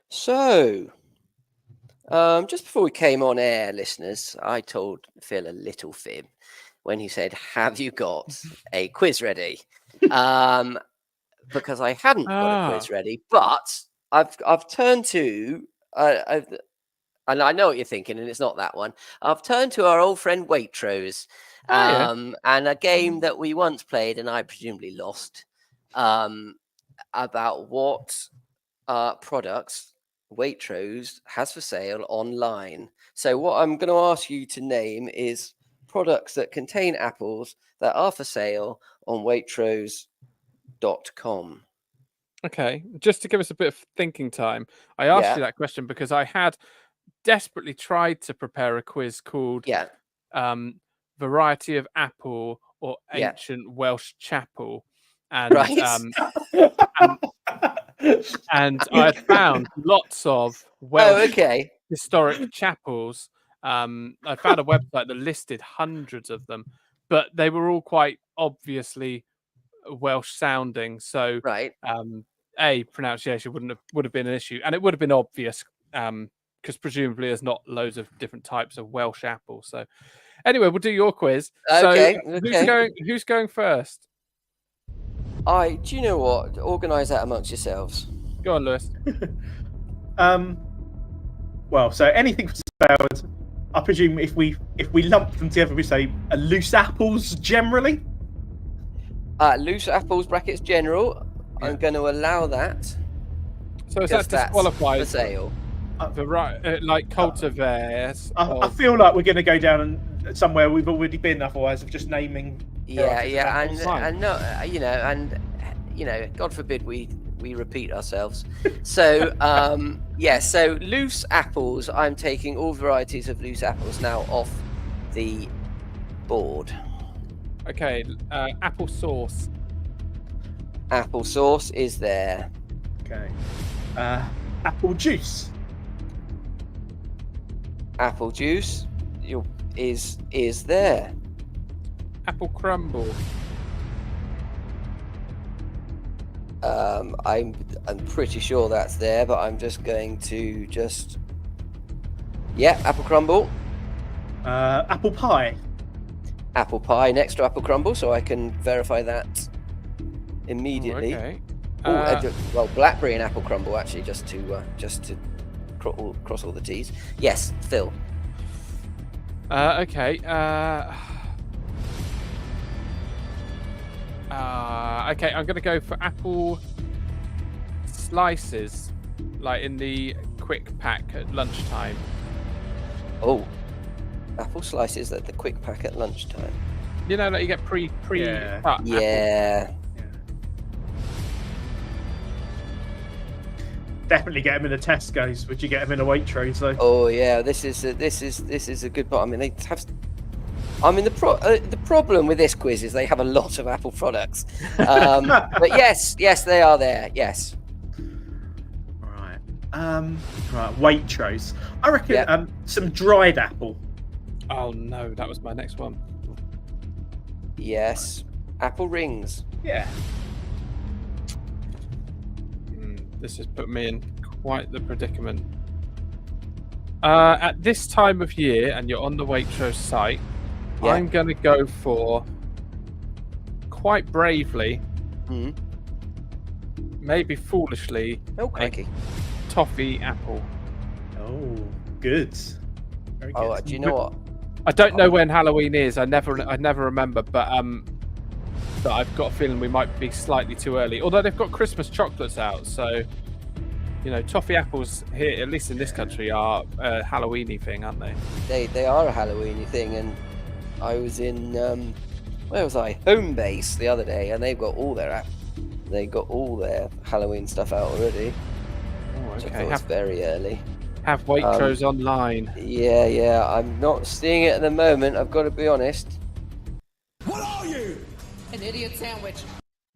So, just before we came on air, listeners, I told Phil a little fib when he said, "Have you got a quiz ready?" Because I hadn't got a quiz ready, but I've turned to and I know what you're thinking, and it's not that one. I've turned to our old friend Waitrose, and a game that we once played, and I presumably lost, about what products Waitrose has for sale online. So what I'm going to ask you to name is products that contain apples that are for sale on Waitrose.com. Okay, just to give us a bit of thinking time, I asked Yeah. you that question because I had desperately tried to prepare a quiz called Yeah. Variety of Apple or Yeah. Ancient Welsh Chapel. And Right. and I had found lots of Oh, Welsh okay. historic chapels. I found a website that listed hundreds of them, but they were all quite obviously Welsh sounding. So Right. pronunciation would have been an issue, and it would have been obvious because presumably there's not loads of different types of Welsh apple. So anyway, we'll do your quiz. Okay, So okay. who's going first? Do you know what? Organise that amongst yourselves. Go on, Lewis. Well, so anything for spelled. I presume if we lump them together, we say loose apples generally. Loose apples brackets general. Yeah. I'm going to allow that. So is because that that's disqualified for sale. the right like cultivars? I feel like we're going to go down somewhere we've already been. Otherwise, of just naming. Yeah, varieties of yeah, apples. and no, God forbid we repeat ourselves. So, so loose apples. I'm taking all varieties of loose apples now off the board. Okay, apple sauce. Apple sauce is there. Okay. Apple juice. Apple juice is there. Apple crumble. I'm pretty sure that's there, but I'm just going to apple crumble. Apple pie. Apple pie next to apple crumble, so I can verify that immediately. Okay. Well, blackberry and apple crumble actually, just to cross all the T's. Yes, Phil. Okay. Okay, I'm gonna go for apple slices, like in the quick pack at lunchtime. Oh, apple slices at the quick pack at lunchtime. You know, like you get pre Yeah. cut. Yeah. Definitely get them in the Tesco's. Would you get them in a Waitrose though? Oh yeah, this is a good part. I mean, they have. I mean, the problem with this quiz is they have a lot of Apple products. But yes, they are there. Yes. Right. Right. Waitrose. I reckon Yep. some dried apple. Oh no, that was my next one. Yes. Apple rings. Yeah. This has put me in quite the predicament. At this time of year, and you're on the Waitrose site, Yeah. I'm going to go for, quite bravely, Hmm. maybe foolishly, Oh, crikey. toffee apple. Oh, good. Very good. Oh, do you know what? I don't know when Halloween is. I never remember, but I've got a feeling we might be slightly too early. Although they've got Christmas chocolates out, so toffee apples here, at least in this country, are a Halloweeny thing, aren't they? They are a Halloweeny thing, and I was in where was I? Homebase the other day, and they've got all their Halloween stuff out already. Oh, Which I okay. thought was very early. Have Waitrose online. Yeah. I'm not seeing it at the moment. I've got to be honest. What are you? An idiot sandwich.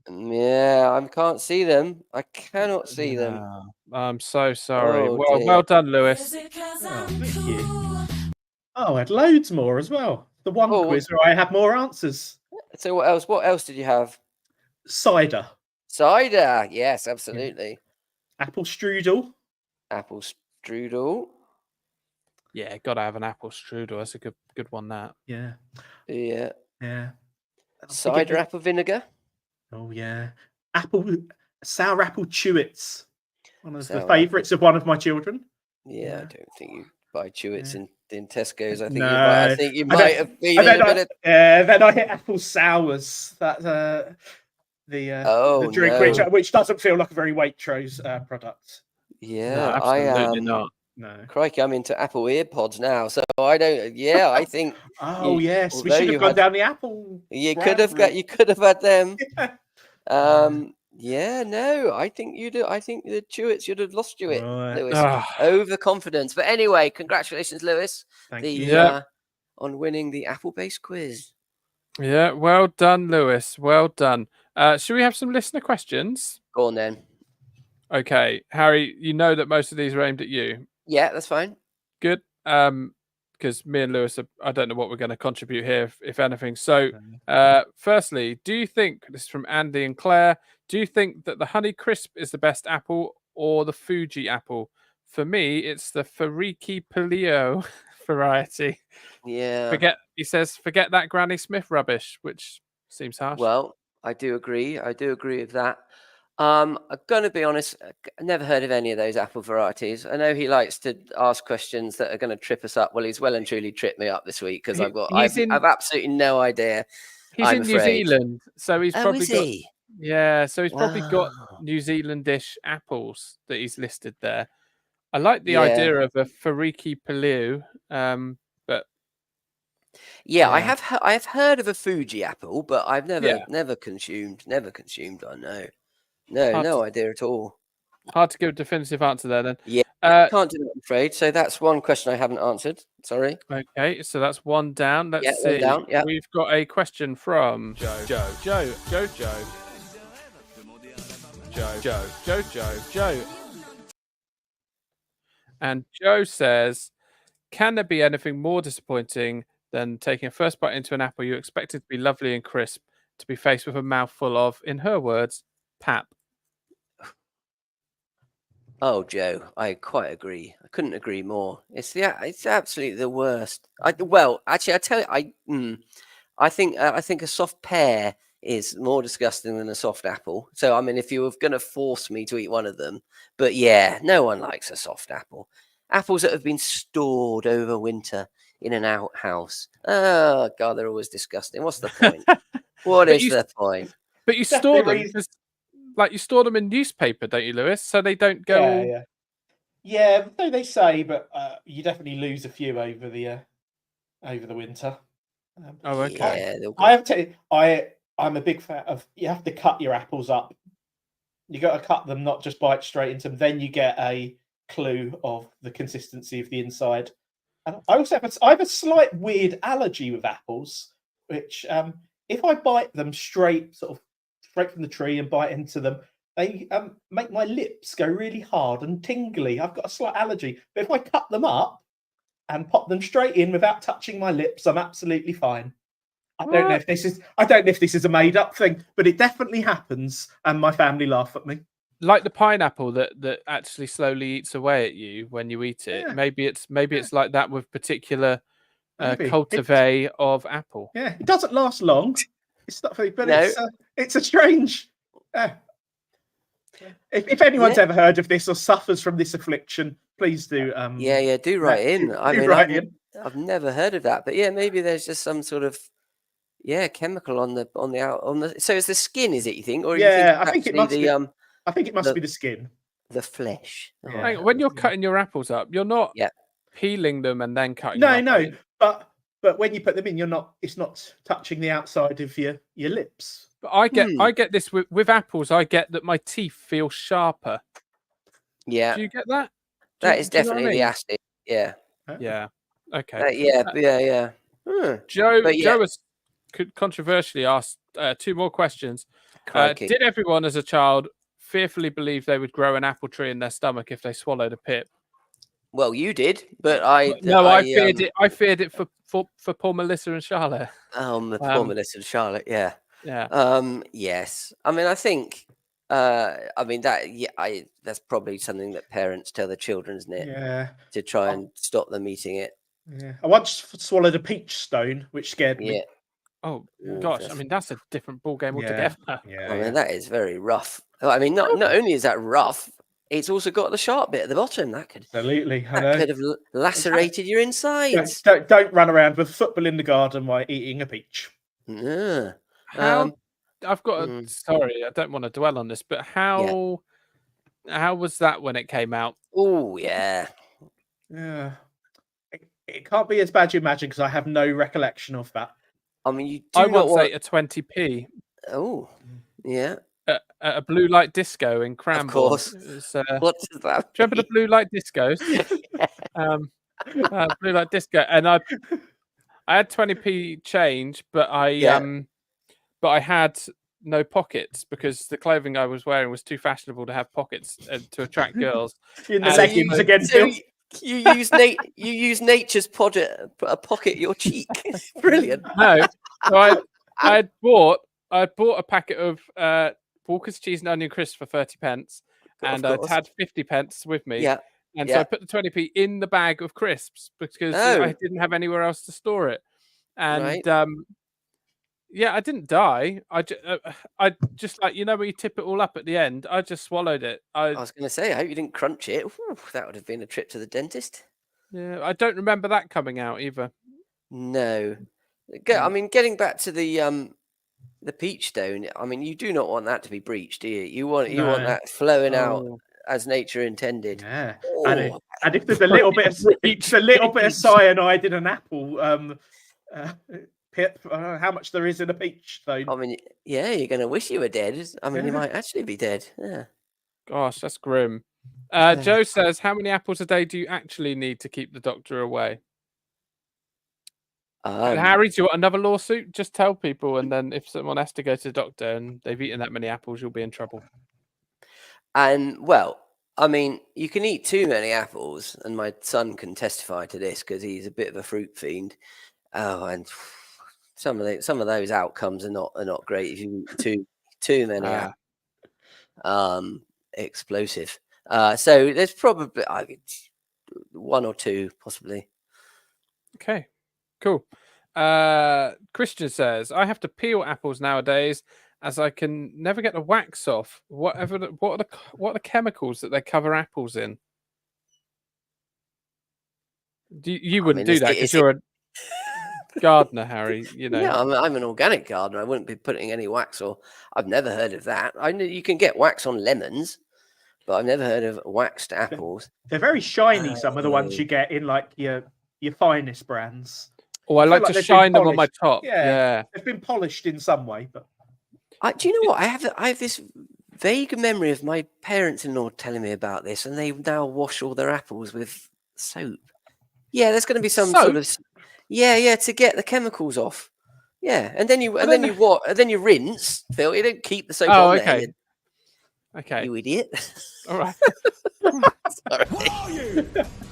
Yeah, I can't see them. I cannot see them. I'm so sorry. Oh, well dear. done, Lewis. Oh, thank you. Oh, I had loads more as well. The one Oh, quiz where I had more answers. So what else? What else did you have? Cider. Cider. Yes, absolutely. Apple strudel. Apple strudel. Yeah, gotta have an apple strudel. That's a good one. That. Yeah. Yeah. Yeah. Cider apple vinegar. Oh yeah. Sour apple chewits. One of the Sour favourites of one of my children. Yeah, Yeah. I don't think you buy Chewits in Tesco's. I think No, you I might have been in a bit of. Then I hit apple sours. That's the drink, which doesn't feel like a very Waitrose product. Yeah, No, I absolutely am. not. No. Crikey, I'm into Apple earpods now, so I don't. Yeah, I think Oh yes, we although should you have gone had- down the Apple. you route. could have had them. Yeah, no, I think you do. I think the Chewits should have lost you it, Right. Lewis. Ah, Overconfidence. But anyway, congratulations, Lewis, Thank the you. Yeah. on winning the apple-based quiz. yeah, well done, Lewis. Well done. Should we have some listener questions? Go on then. Okay, Harry, you know that most of these are aimed at you. Yeah, that's fine. Good. Because me and Lewis, I don't know what we're going to contribute here, if anything. So, firstly, do you think, this is from Andy and Claire, do you think that the Honey Crisp is the best apple or the Fuji apple? For me, it's the Fariki Paleo variety. Yeah. He says, forget that Granny Smith rubbish, which seems harsh. Well, I do agree. I do agree with that. I'm going to be honest, I never heard of any of those apple varieties. I know he likes to ask questions that are going to trip us up. Well, he's well and truly tripped me up this week because I've absolutely no idea. He's I'm in afraid. New Zealand, so he's probably is got he? yeah, so he's probably got Wow. New Zealandish apples that he's listed there. I like the Yeah. idea of a Fariki Paleo, but Yeah, I Yeah. have heard of a Fuji apple, but I've Yeah. never consumed. I know. Hard No to- idea at all. hard to give a definitive answer there then. Yeah, Uh, can't do that, I'm afraid. So that's one question I haven't answered. Sorry. okay, so that's one down. Let's Yeah, see. one down, yeah. We've got a question from Joe. And Joe says, can there be anything more disappointing than taking a first bite into an apple you expected to be lovely and crisp to be faced with a mouthful of, in her words, pap? Oh, Joe, I quite agree. I couldn't agree more. It's absolutely the worst. Well, actually, I tell you, I think a soft pear is more disgusting than a soft apple. So, I mean, if you were going to force me to eat one of them, but yeah, no one likes a soft apple. Apples that have been stored over winter in an outhouse. Oh God, they're always disgusting. What's the point? What But is you- the point? But you That's store the them, reason- 'cause, like you store them in newspaper, don't you, Lewis? So they don't go. all- Yeah, so they say, but you definitely lose a few over the winter. Oh, okay. Yeah, they'll go- I have to. I'm a big fan of. You have to cut your apples up. You got to cut them, not just bite straight into them. Then you get a clue of the consistency of the inside. And I also I have a slight weird allergy with apples, which if I bite them straight from the tree and bite into them, they make my lips go really hard and tingly. I've got a slight allergy. But if I cut them up and pop them straight in without touching my lips, I'm absolutely fine. I don't know if this is a made up thing, but it definitely happens, and my family laugh at me. Like the pineapple that actually slowly eats away at you when you eat it. Yeah. Maybe it's like that with particular Maybe. cultivar of apple. Yeah, it doesn't last long. It's not funny, but No. it's a strange. If anyone's Yeah. ever heard of this or suffers from this affliction, please do. Yeah, do write in. do I mean, write in. I've never heard of that, but yeah, maybe there's just some sort of chemical on the. So it's the skin, is it? You think, or Yeah, you think I think it actually must the be. I think it must the- be the skin. the flesh. Yeah. Hang on, when you're cutting your apples up, you're not Yeah. peeling them and then cutting them No, up, no, are you? but when you put them in, it's not touching the outside of your lips. But I get this with apples. I get that my teeth feel sharper. Yeah, Do you get that? that is do you know what I definitely the mean? acid. Yeah, Yeah. Okay. yeah. Joe but yeah. was controversially asked 2 more questions. Crikey. Did everyone as a child fearfully believe they would grow an apple tree in their stomach if they swallowed a pip? Well, you did, but I feared it. I feared it for poor Melissa and Charlotte. The poor Melissa and Charlotte. Yeah. Yeah. Yes. I mean, I think. That's probably something that parents tell their children, isn't it? Yeah, To try and stop them eating it. yeah. I once swallowed a peach stone, which scared me. Yeah. Oh Yeah, gosh, I that's- mean that's a different ball game Yeah. altogether. Yeah, I mean, yeah. that is very rough. I mean, not only is that rough, it's also got the sharp bit at the bottom. That could Absolutely. I know. have lacerated your insides. Don't run around with football in the garden while eating a peach. Yeah. How I've got mm. sorry, I don't want to dwell on this, but how was that when it came out? Oh yeah. Yeah. It can't be as bad as you imagine because I have no recollection of that. I mean, you do I not once want. ate a 20p. Oh, yeah. at a blue light disco in Cranbourne. course. It was, What does that do you remember the blue light discos? Blue light disco, and I had 20p change, but I had no pockets because the clothing I was wearing was too fashionable to have pockets to attract girls. In the And leggings so- again, So Phil. you use nature's pocket your cheek. Brilliant. No, so I had bought a packet of Walker's cheese and onion crisps for 30p, and I'd course. had 50p with me. Yeah. And so I put the 20p in the bag of crisps because Oh. I didn't have anywhere else to store it. And Right. yeah, I didn't die. I just like, when you tip it all up at the end, I just swallowed it. I was going to say, I hope you didn't crunch it. Whew, that would have been a trip to the dentist. Yeah, I don't remember that coming out either. No. I mean, getting back to the peach stone. I mean, you do not want that to be breached, do you? You want No. that flowing out Oh. as nature intended. Yeah. Oh, And if there's a little bit of cyanide in an apple, Pip, I don't know how much there is in a peach stone. I mean, yeah, you're going to wish you were dead. I mean, you Yeah. might actually be dead. Yeah. Gosh, that's grim. Yeah. Joe says, how many apples a day do you actually need to keep the doctor away? And Harry, do you want another lawsuit? Just tell people, and then if someone has to go to the doctor and they've eaten that many apples, you'll be in trouble. And well, I mean, you can eat too many apples, and my son can testify to this because he's a bit of a fruit fiend. Oh, and some of those outcomes are not great if you eat too many. Explosive. So there's probably one or two, possibly. Okay, cool. Christian says, I have to peel apples nowadays as I can never get the wax off. What are the chemicals that they cover apples in? You wouldn't do that because you're a gardener, Harry. Yeah, I'm an organic gardener. I wouldn't be putting any wax or. I've never heard of that. I know you can get wax on lemons, but I've never heard of waxed apples. They're very shiny. Some of the ones you get in like your finest brands. Oh, I like to shine them on my top. Yeah, they've been polished in some way, but. Do you know what? I have this vague memory of my parents-in-law telling me about this, and they now wash all their apples with soap. Yeah, there's going to be some sort of to get the chemicals off. Yeah, and then you rinse, Phil. You don't keep the soap on there. Okay. You idiot. All right. Sorry. What are you?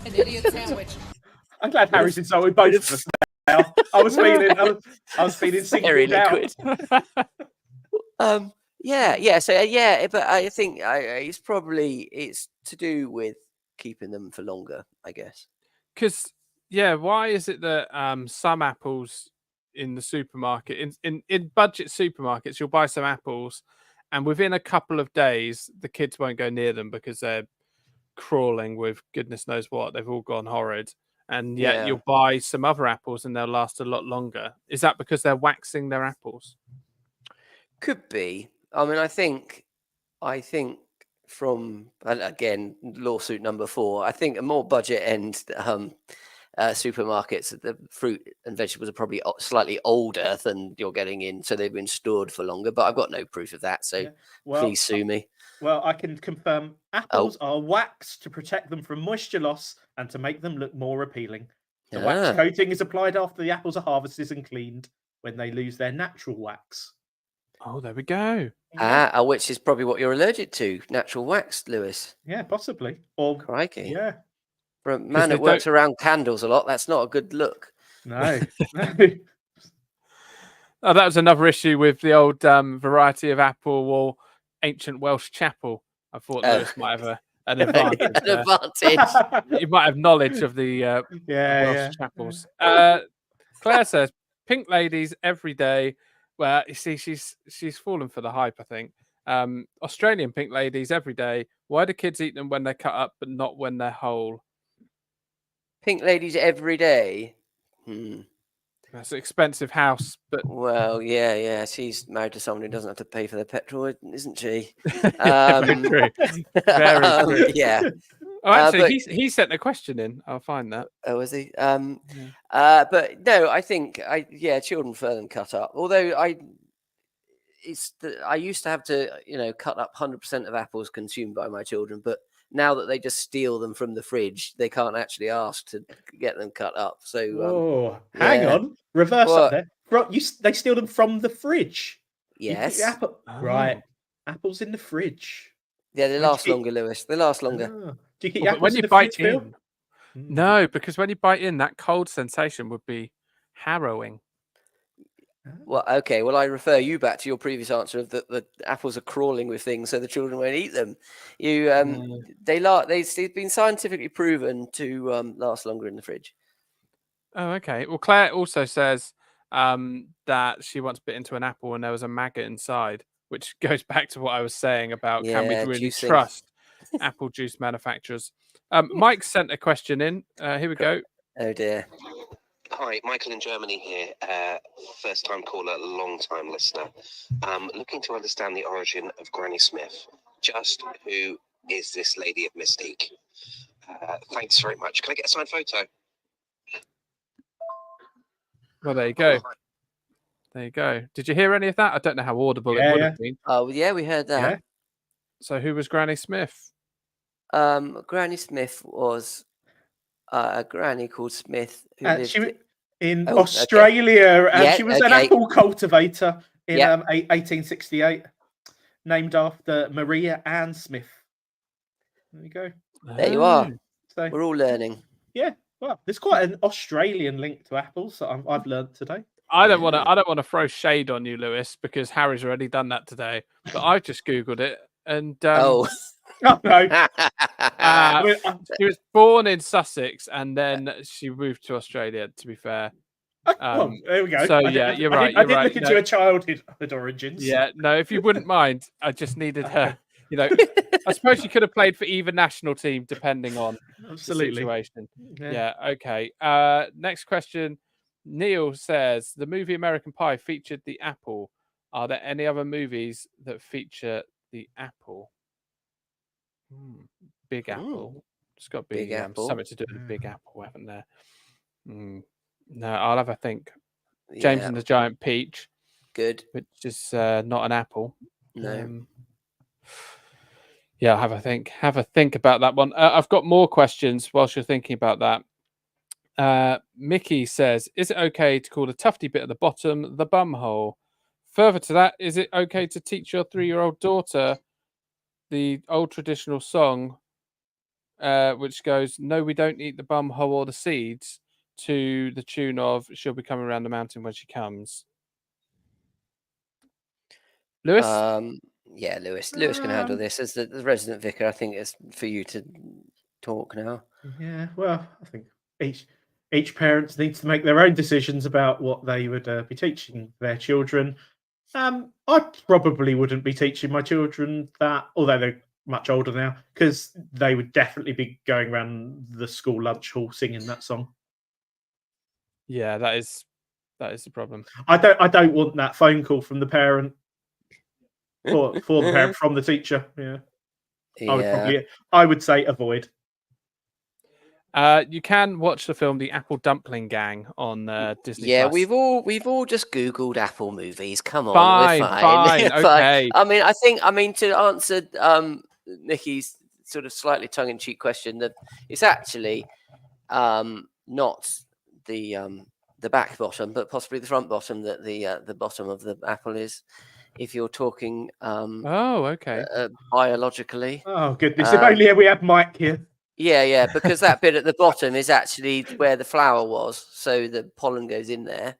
An idiot sandwich. I'm glad Harry's insulted both of us now. I was feeling singled out. But I think it's to do with keeping them for longer, I guess. Because why is it that some apples in the supermarket, in budget supermarkets, you'll buy some apples, and within a couple of days the kids won't go near them because they're crawling with goodness knows what. They've all gone horrid, and yet you'll buy some other apples and they'll last a lot longer. Is that because they're waxing their apples? Could be. I mean, I think from, again, lawsuit number 4, I think a more budget end supermarkets, the fruit and vegetables are probably slightly older than you're getting in, so they've been stored for longer. But I've got no proof of that, so please sue me. Well, I can confirm apples are waxed to protect them from moisture loss and to make them look more appealing. The wax coating is applied after the apples are harvested and cleaned when they lose their natural wax. Oh, there we go. Which is probably what you're allergic to, natural wax, Lewis. Yeah, possibly. Or crikey. Yeah. For a man that works around candles a lot, that's not a good look. No. Oh, that was another issue with the old variety of apple or ancient Welsh chapel. I thought Lewis might have an advantage. You might have knowledge of the Welsh chapels. Claire says, pink ladies every day. Well, you see, she's fallen for the hype, I think. Australian pink ladies every day. Why do kids eat them when they're cut up, but not when they're whole? Pink ladies every day. That's an expensive house, but well, yeah. She's married to someone who doesn't have to pay for their petrol, isn't she? Very true. Very true. Yeah. Oh, actually, he sent a question in. I'll find that. Oh, was he? But no, I think children prefer them cut up. Although I used to have to, cut up 100% of apples consumed by my children, but now that they just steal them from the fridge, they can't actually ask to get them cut up. So, hang yeah. on, reverse What? that there. They steal them from the fridge. You keep Yes. your apple Oh. right. Apples in the fridge. Yeah, they Where'd you last keep- longer, Lewis. They last longer. Ah. Do you keep your Well, but when apples in you the bite fridge, Phil? in, no, because when you bite in, that cold sensation would be harrowing. Well, okay. Well, I refer you back to your previous answer of the apples are crawling with things, so the children won't eat them. They've been scientifically proven to last longer in the fridge. Oh, okay. Well, Claire also says that she once bit into an apple and there was a maggot inside, which goes back to what I was saying about can we Yeah, really juicing. trust apple juice manufacturers? Mike sent a question in. Here we go. Oh dear. Hi, Michael in Germany here. First time caller, long time listener. Looking to understand the origin of Granny Smith. Just who is this lady of Mystique? Thanks very much. Can I get a signed photo? Well, there you go. There you go. Did you hear any of that? I don't know how audible it would have been. Oh yeah, we heard that. Yeah. So who was Granny Smith? Granny Smith was a granny called Smith who lived She was in Oh, okay. Australia, and Yeah, she was an okay. apple cultivator in Yeah. 1868, named after Maria Ann Smith. There you go. There you are. So, We're all learning. yeah, well, there's quite an Australian link to apples that I've learned today. I don't want to throw shade on you, Lewis, because Harry's already done that today. But I just googled it, and Oh. Oh no, I mean, she was born in Sussex, and then she moved to Australia. To be fair, well, there we go. so, yeah, you're right, I you're did right, look into no. her childhood origins. yeah, no, if you wouldn't mind, I just needed her. I suppose she could have played for either national team, depending on the absolutely. situation. Yeah. Yeah, okay. Next question. Neil says the movie American Pie featured the apple. Are there any other movies that feature the apple? Big Apple. It's got to be Big Apple. something to do with the Big Apple, haven't there? No, I'll have a think. James Yeah, and the Giant Peach, good. which is not an apple. No. Yeah, I'll have a think. Have a think about that one. I've got more questions whilst you're thinking about that. Mickey says, is it okay to call the tufty bit at the bottom the bum hole? Further to that, is it okay to teach your 3-year-old daughter the old traditional song, which goes, no, we don't eat the bum hole or the seeds, to the tune of she'll be coming around the mountain when she comes? Lewis? Yeah, Lewis. Lewis can handle this as the resident vicar. I think it's for you to talk now. Yeah, well, I think each parent needs to make their own decisions about what they would be teaching their children. I probably wouldn't be teaching my children that, although they're much older now, because they would definitely be going around the school lunch hall singing that song. Yeah, that is the problem. I don't want that phone call from the parent for the parent from the teacher. Yeah. I would say avoid. You can watch the film The Apple Dumpling Gang on Disney+. Yeah, Plus. we've all just Googled Apple movies. Come on, Fine, we're fine. fine, okay. I mean to answer Nikki's sort of slightly tongue-in-cheek question, that it's actually not the back bottom, but possibly the front bottom that the bottom of the apple is. If you're talking okay. Biologically. Oh goodness! If only we had Mike here. Yeah, because that bit at the bottom is actually where the flower was, so the pollen goes in there,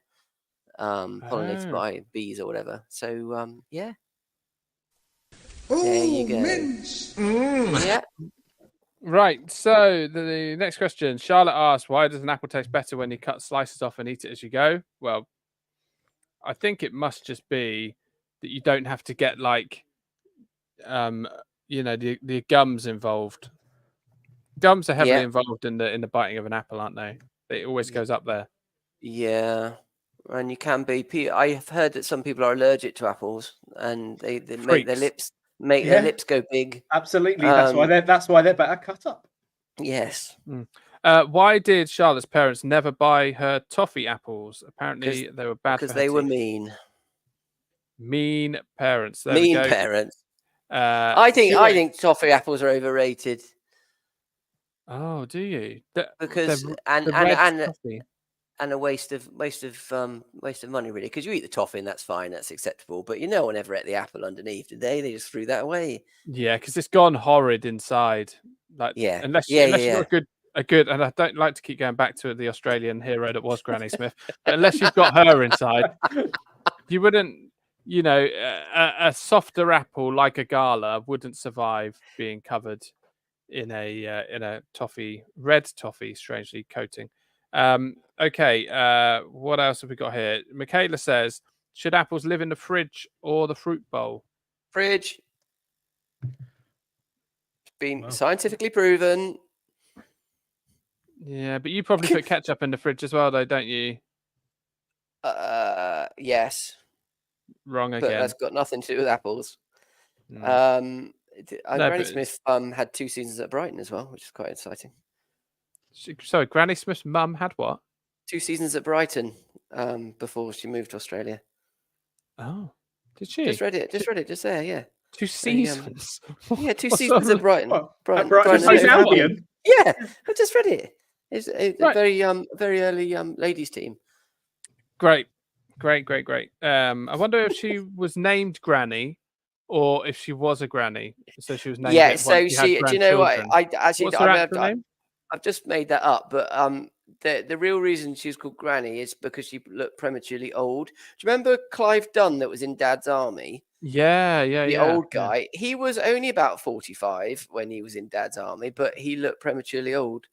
pollinated by bees or whatever. So yeah. There you go. Yeah. Right. So the next question, Charlotte asks, "Why does an apple taste better when you cut slices off and eat it as you go?" Well, I think it must just be that you don't have to get like, the gums involved. Gums are heavily involved in the biting of an apple, aren't they? It always goes up there. Yeah, and you can be. I have heard that some people are allergic to apples, and they make their lips their lips go big. Absolutely, that's why they're better cut up. Yes. Why did Charlotte's parents never buy her toffee apples? Apparently, they were bad because for her they were teeth. mean. Mean parents. There we Mean go. parents. Uh, I Stuart- think toffee apples are overrated Oh, do you? because the and red toffee. a waste of money really. Because you eat the toffee and that's fine, that's acceptable. But no one ever ate the apple underneath, did they? They just threw that away. Yeah, because it's gone horrid inside. Like, Yeah. unless Yeah, you've yeah, got a good, and I don't like to keep going back to the Australian hero that was Granny Smith, but unless you've got her inside, you wouldn't. A softer apple like a Gala wouldn't survive being covered in a red toffee, strangely coating. Okay, what else have we got here? Michaela says, should apples live in the fridge or the fruit bowl? Fridge. Been Wow. scientifically proven. Yeah, but you probably put ketchup in the fridge as well, though, don't you? Yes, Wrong but again. that's got nothing to do with apples. Mm. Granny but- Smith had 2 seasons at Brighton as well, which is quite exciting. Sorry, Granny Smith's mum had what? 2 seasons at Brighton before she moved to Australia. Oh, did she? Just read it just there, yeah. 2 seasons. Yeah, 2 What's seasons up? at Brighton. What? Brighton, At Brighton Brighton and and Hove Hove Albion? Yeah, I just read it. It's a Right. very early ladies team. Great. I wonder if she was named Granny or if she was a granny. So she was named. Yeah, it so once had do you know what? grandchildren. I actually What's her actual I've name? just made that up, but the real reason she's called Granny is because she looked prematurely old. Do you remember Clive Dunn that was in Dad's Army? Yeah. The old guy. He was only about 45 when he was in Dad's Army, but he looked prematurely old.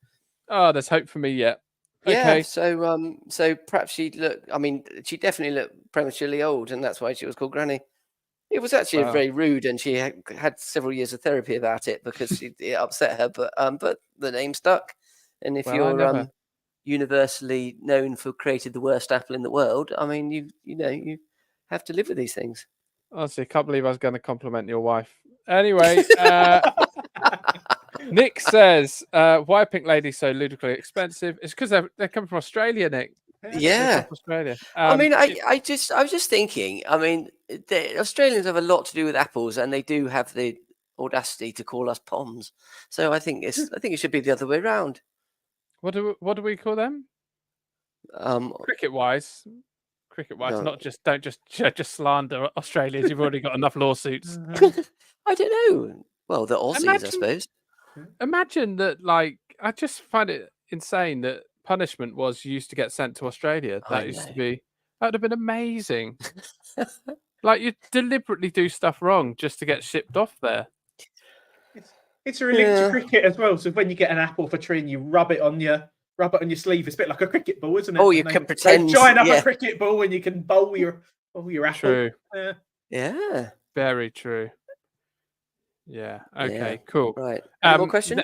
Oh, there's hope for me yet. Yeah, Okay. so perhaps she definitely looked prematurely old, and that's why she was called Granny. It was actually Wow. very rude, and she had several years of therapy about it because it upset her. But the name stuck, and if Well, I you're never- universally known for creating the worst apple in the world, I mean, you have to live with these things. Honestly, I can't believe I was going to compliment your wife. Anyway, Nick says, why are pink ladies so ludicrously expensive? It's because they're coming from Australia, Nick. They're Yeah. from Australia. I mean, I was just thinking. I mean, the Australians have a lot to do with apples, and they do have the audacity to call us poms. So I think it should be the other way around. What do we call them? Cricket wise, No. not just don't just slander Australians. You've already got enough lawsuits. I don't know. Well, the Aussies, I Imagine- suppose. Imagine that. Like, I just find it insane that punishment was you used to get sent to Australia. I That used to know. be. That would have been amazing. Like, you deliberately do stuff wrong just to get shipped off there. It's related Yeah. to cricket as well. So when you get an apple off a tree and you rub it on your sleeve, it's a bit like a cricket ball, isn't it? Oh, you And can they pretend, join up yeah. a cricket ball and you can bowl your apple. True. Yeah. Yeah. Very true. Yeah. Okay. Yeah. Cool. Right. Any more Um, questions?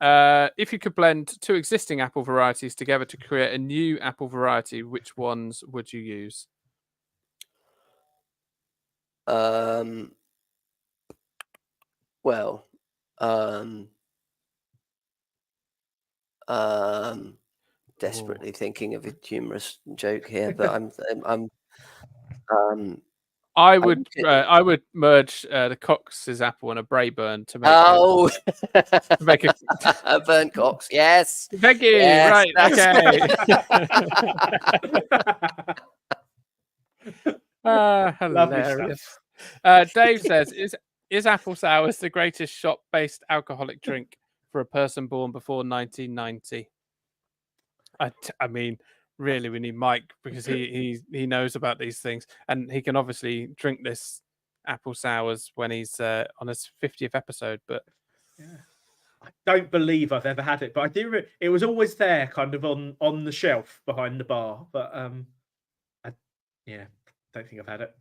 If you could blend 2 existing apple varieties together to create a new apple variety, which ones would you use? Well. Desperately thinking of a humorous joke here, but I would think I would merge the Cox's apple and a Braeburn to make oh, to make a a burnt Cox. Yes. thank you. Yes, Right. Okay. Lovely Hilarious. stuff. Dave says, is apple sours the greatest shop-based alcoholic drink for a person born before 1990? I mean, really, we need Mike because he knows about these things, and he can obviously drink this apple sours when he's on his 50th episode. But I don't believe I've ever had it, but I do. It was always there, kind of on the shelf behind the bar. But don't think I've had it.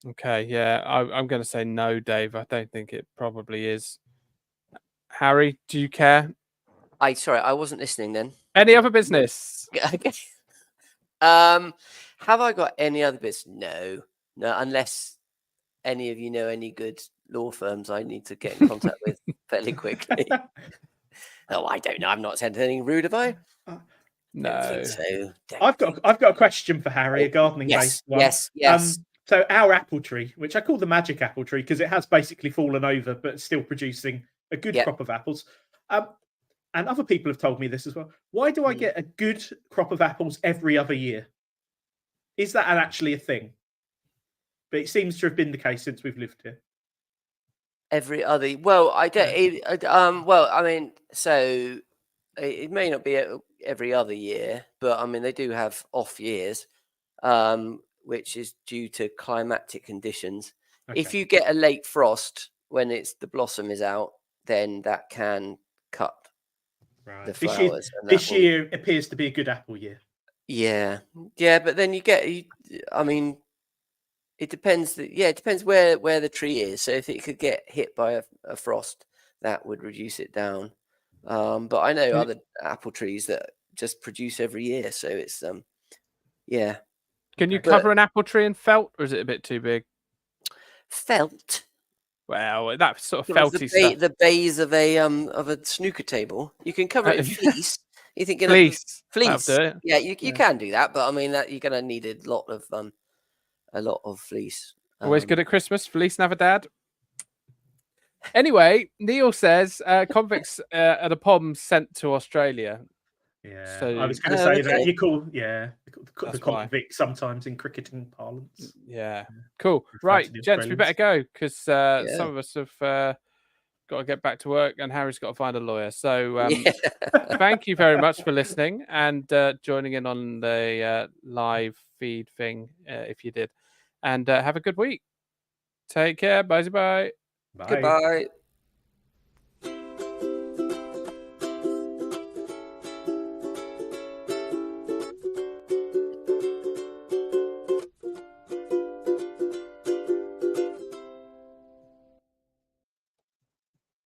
okay, yeah, I'm going to say no, Dave. I don't think it probably is. Harry, do you care? Sorry, I wasn't listening then. Any other business? Okay. Have I got any other business? No, unless any of you know any good law firms I need to get in contact with fairly quickly. Oh, I don't know. I've not said anything rude, have I? Don't No. think so. I've got a question for Harry, a gardening Yes, based one. yes, yes. So our apple tree, which I call the magic apple tree because it has basically fallen over, but it's still producing a good Yep. crop of apples. And other people have told me this as well. Why do I get a good crop of apples every other year? Is that actually a thing? But it seems to have been the case since we've lived here. Every other, well, I don't. Well, I mean, so it may not be every other year, but I mean, they do have off years, which is due to climatic conditions. If Okay. you get a late frost when the blossom is out, then that can cut the Right. flowers. and This that will- year appears to be a good apple year. Yeah, but then I mean, it depends. It depends where the tree is. So if it could get hit by a frost, that would reduce it down. But I know other apple trees that just produce every year. So it's yeah. Can you But- cover an apple tree in felt, or is it a bit too big? Felt. Well, that sort of Sort of felty stuff. the base of a snooker table. You can cover it in fleece. You think Fleece. Fleece. That'll do it. Yeah, you can do that, but I mean that you're gonna need a lot of fleece. Always good at Christmas. Feliz Navidad. Anyway, Neil says convicts are the POMs sent to Australia. Yeah. So- I was going to say that okay. you call the That's why. convict sometimes in cricketing parlance. Yeah. Cool. Refer to Right, the gents, we better go because Yeah. some of us have got to get back to work and Harry's got to find a lawyer. So Yeah. thank you very much for listening and joining in on the live feed thing if you did. And have a good week. Take care. Bye. Bye. Goodbye.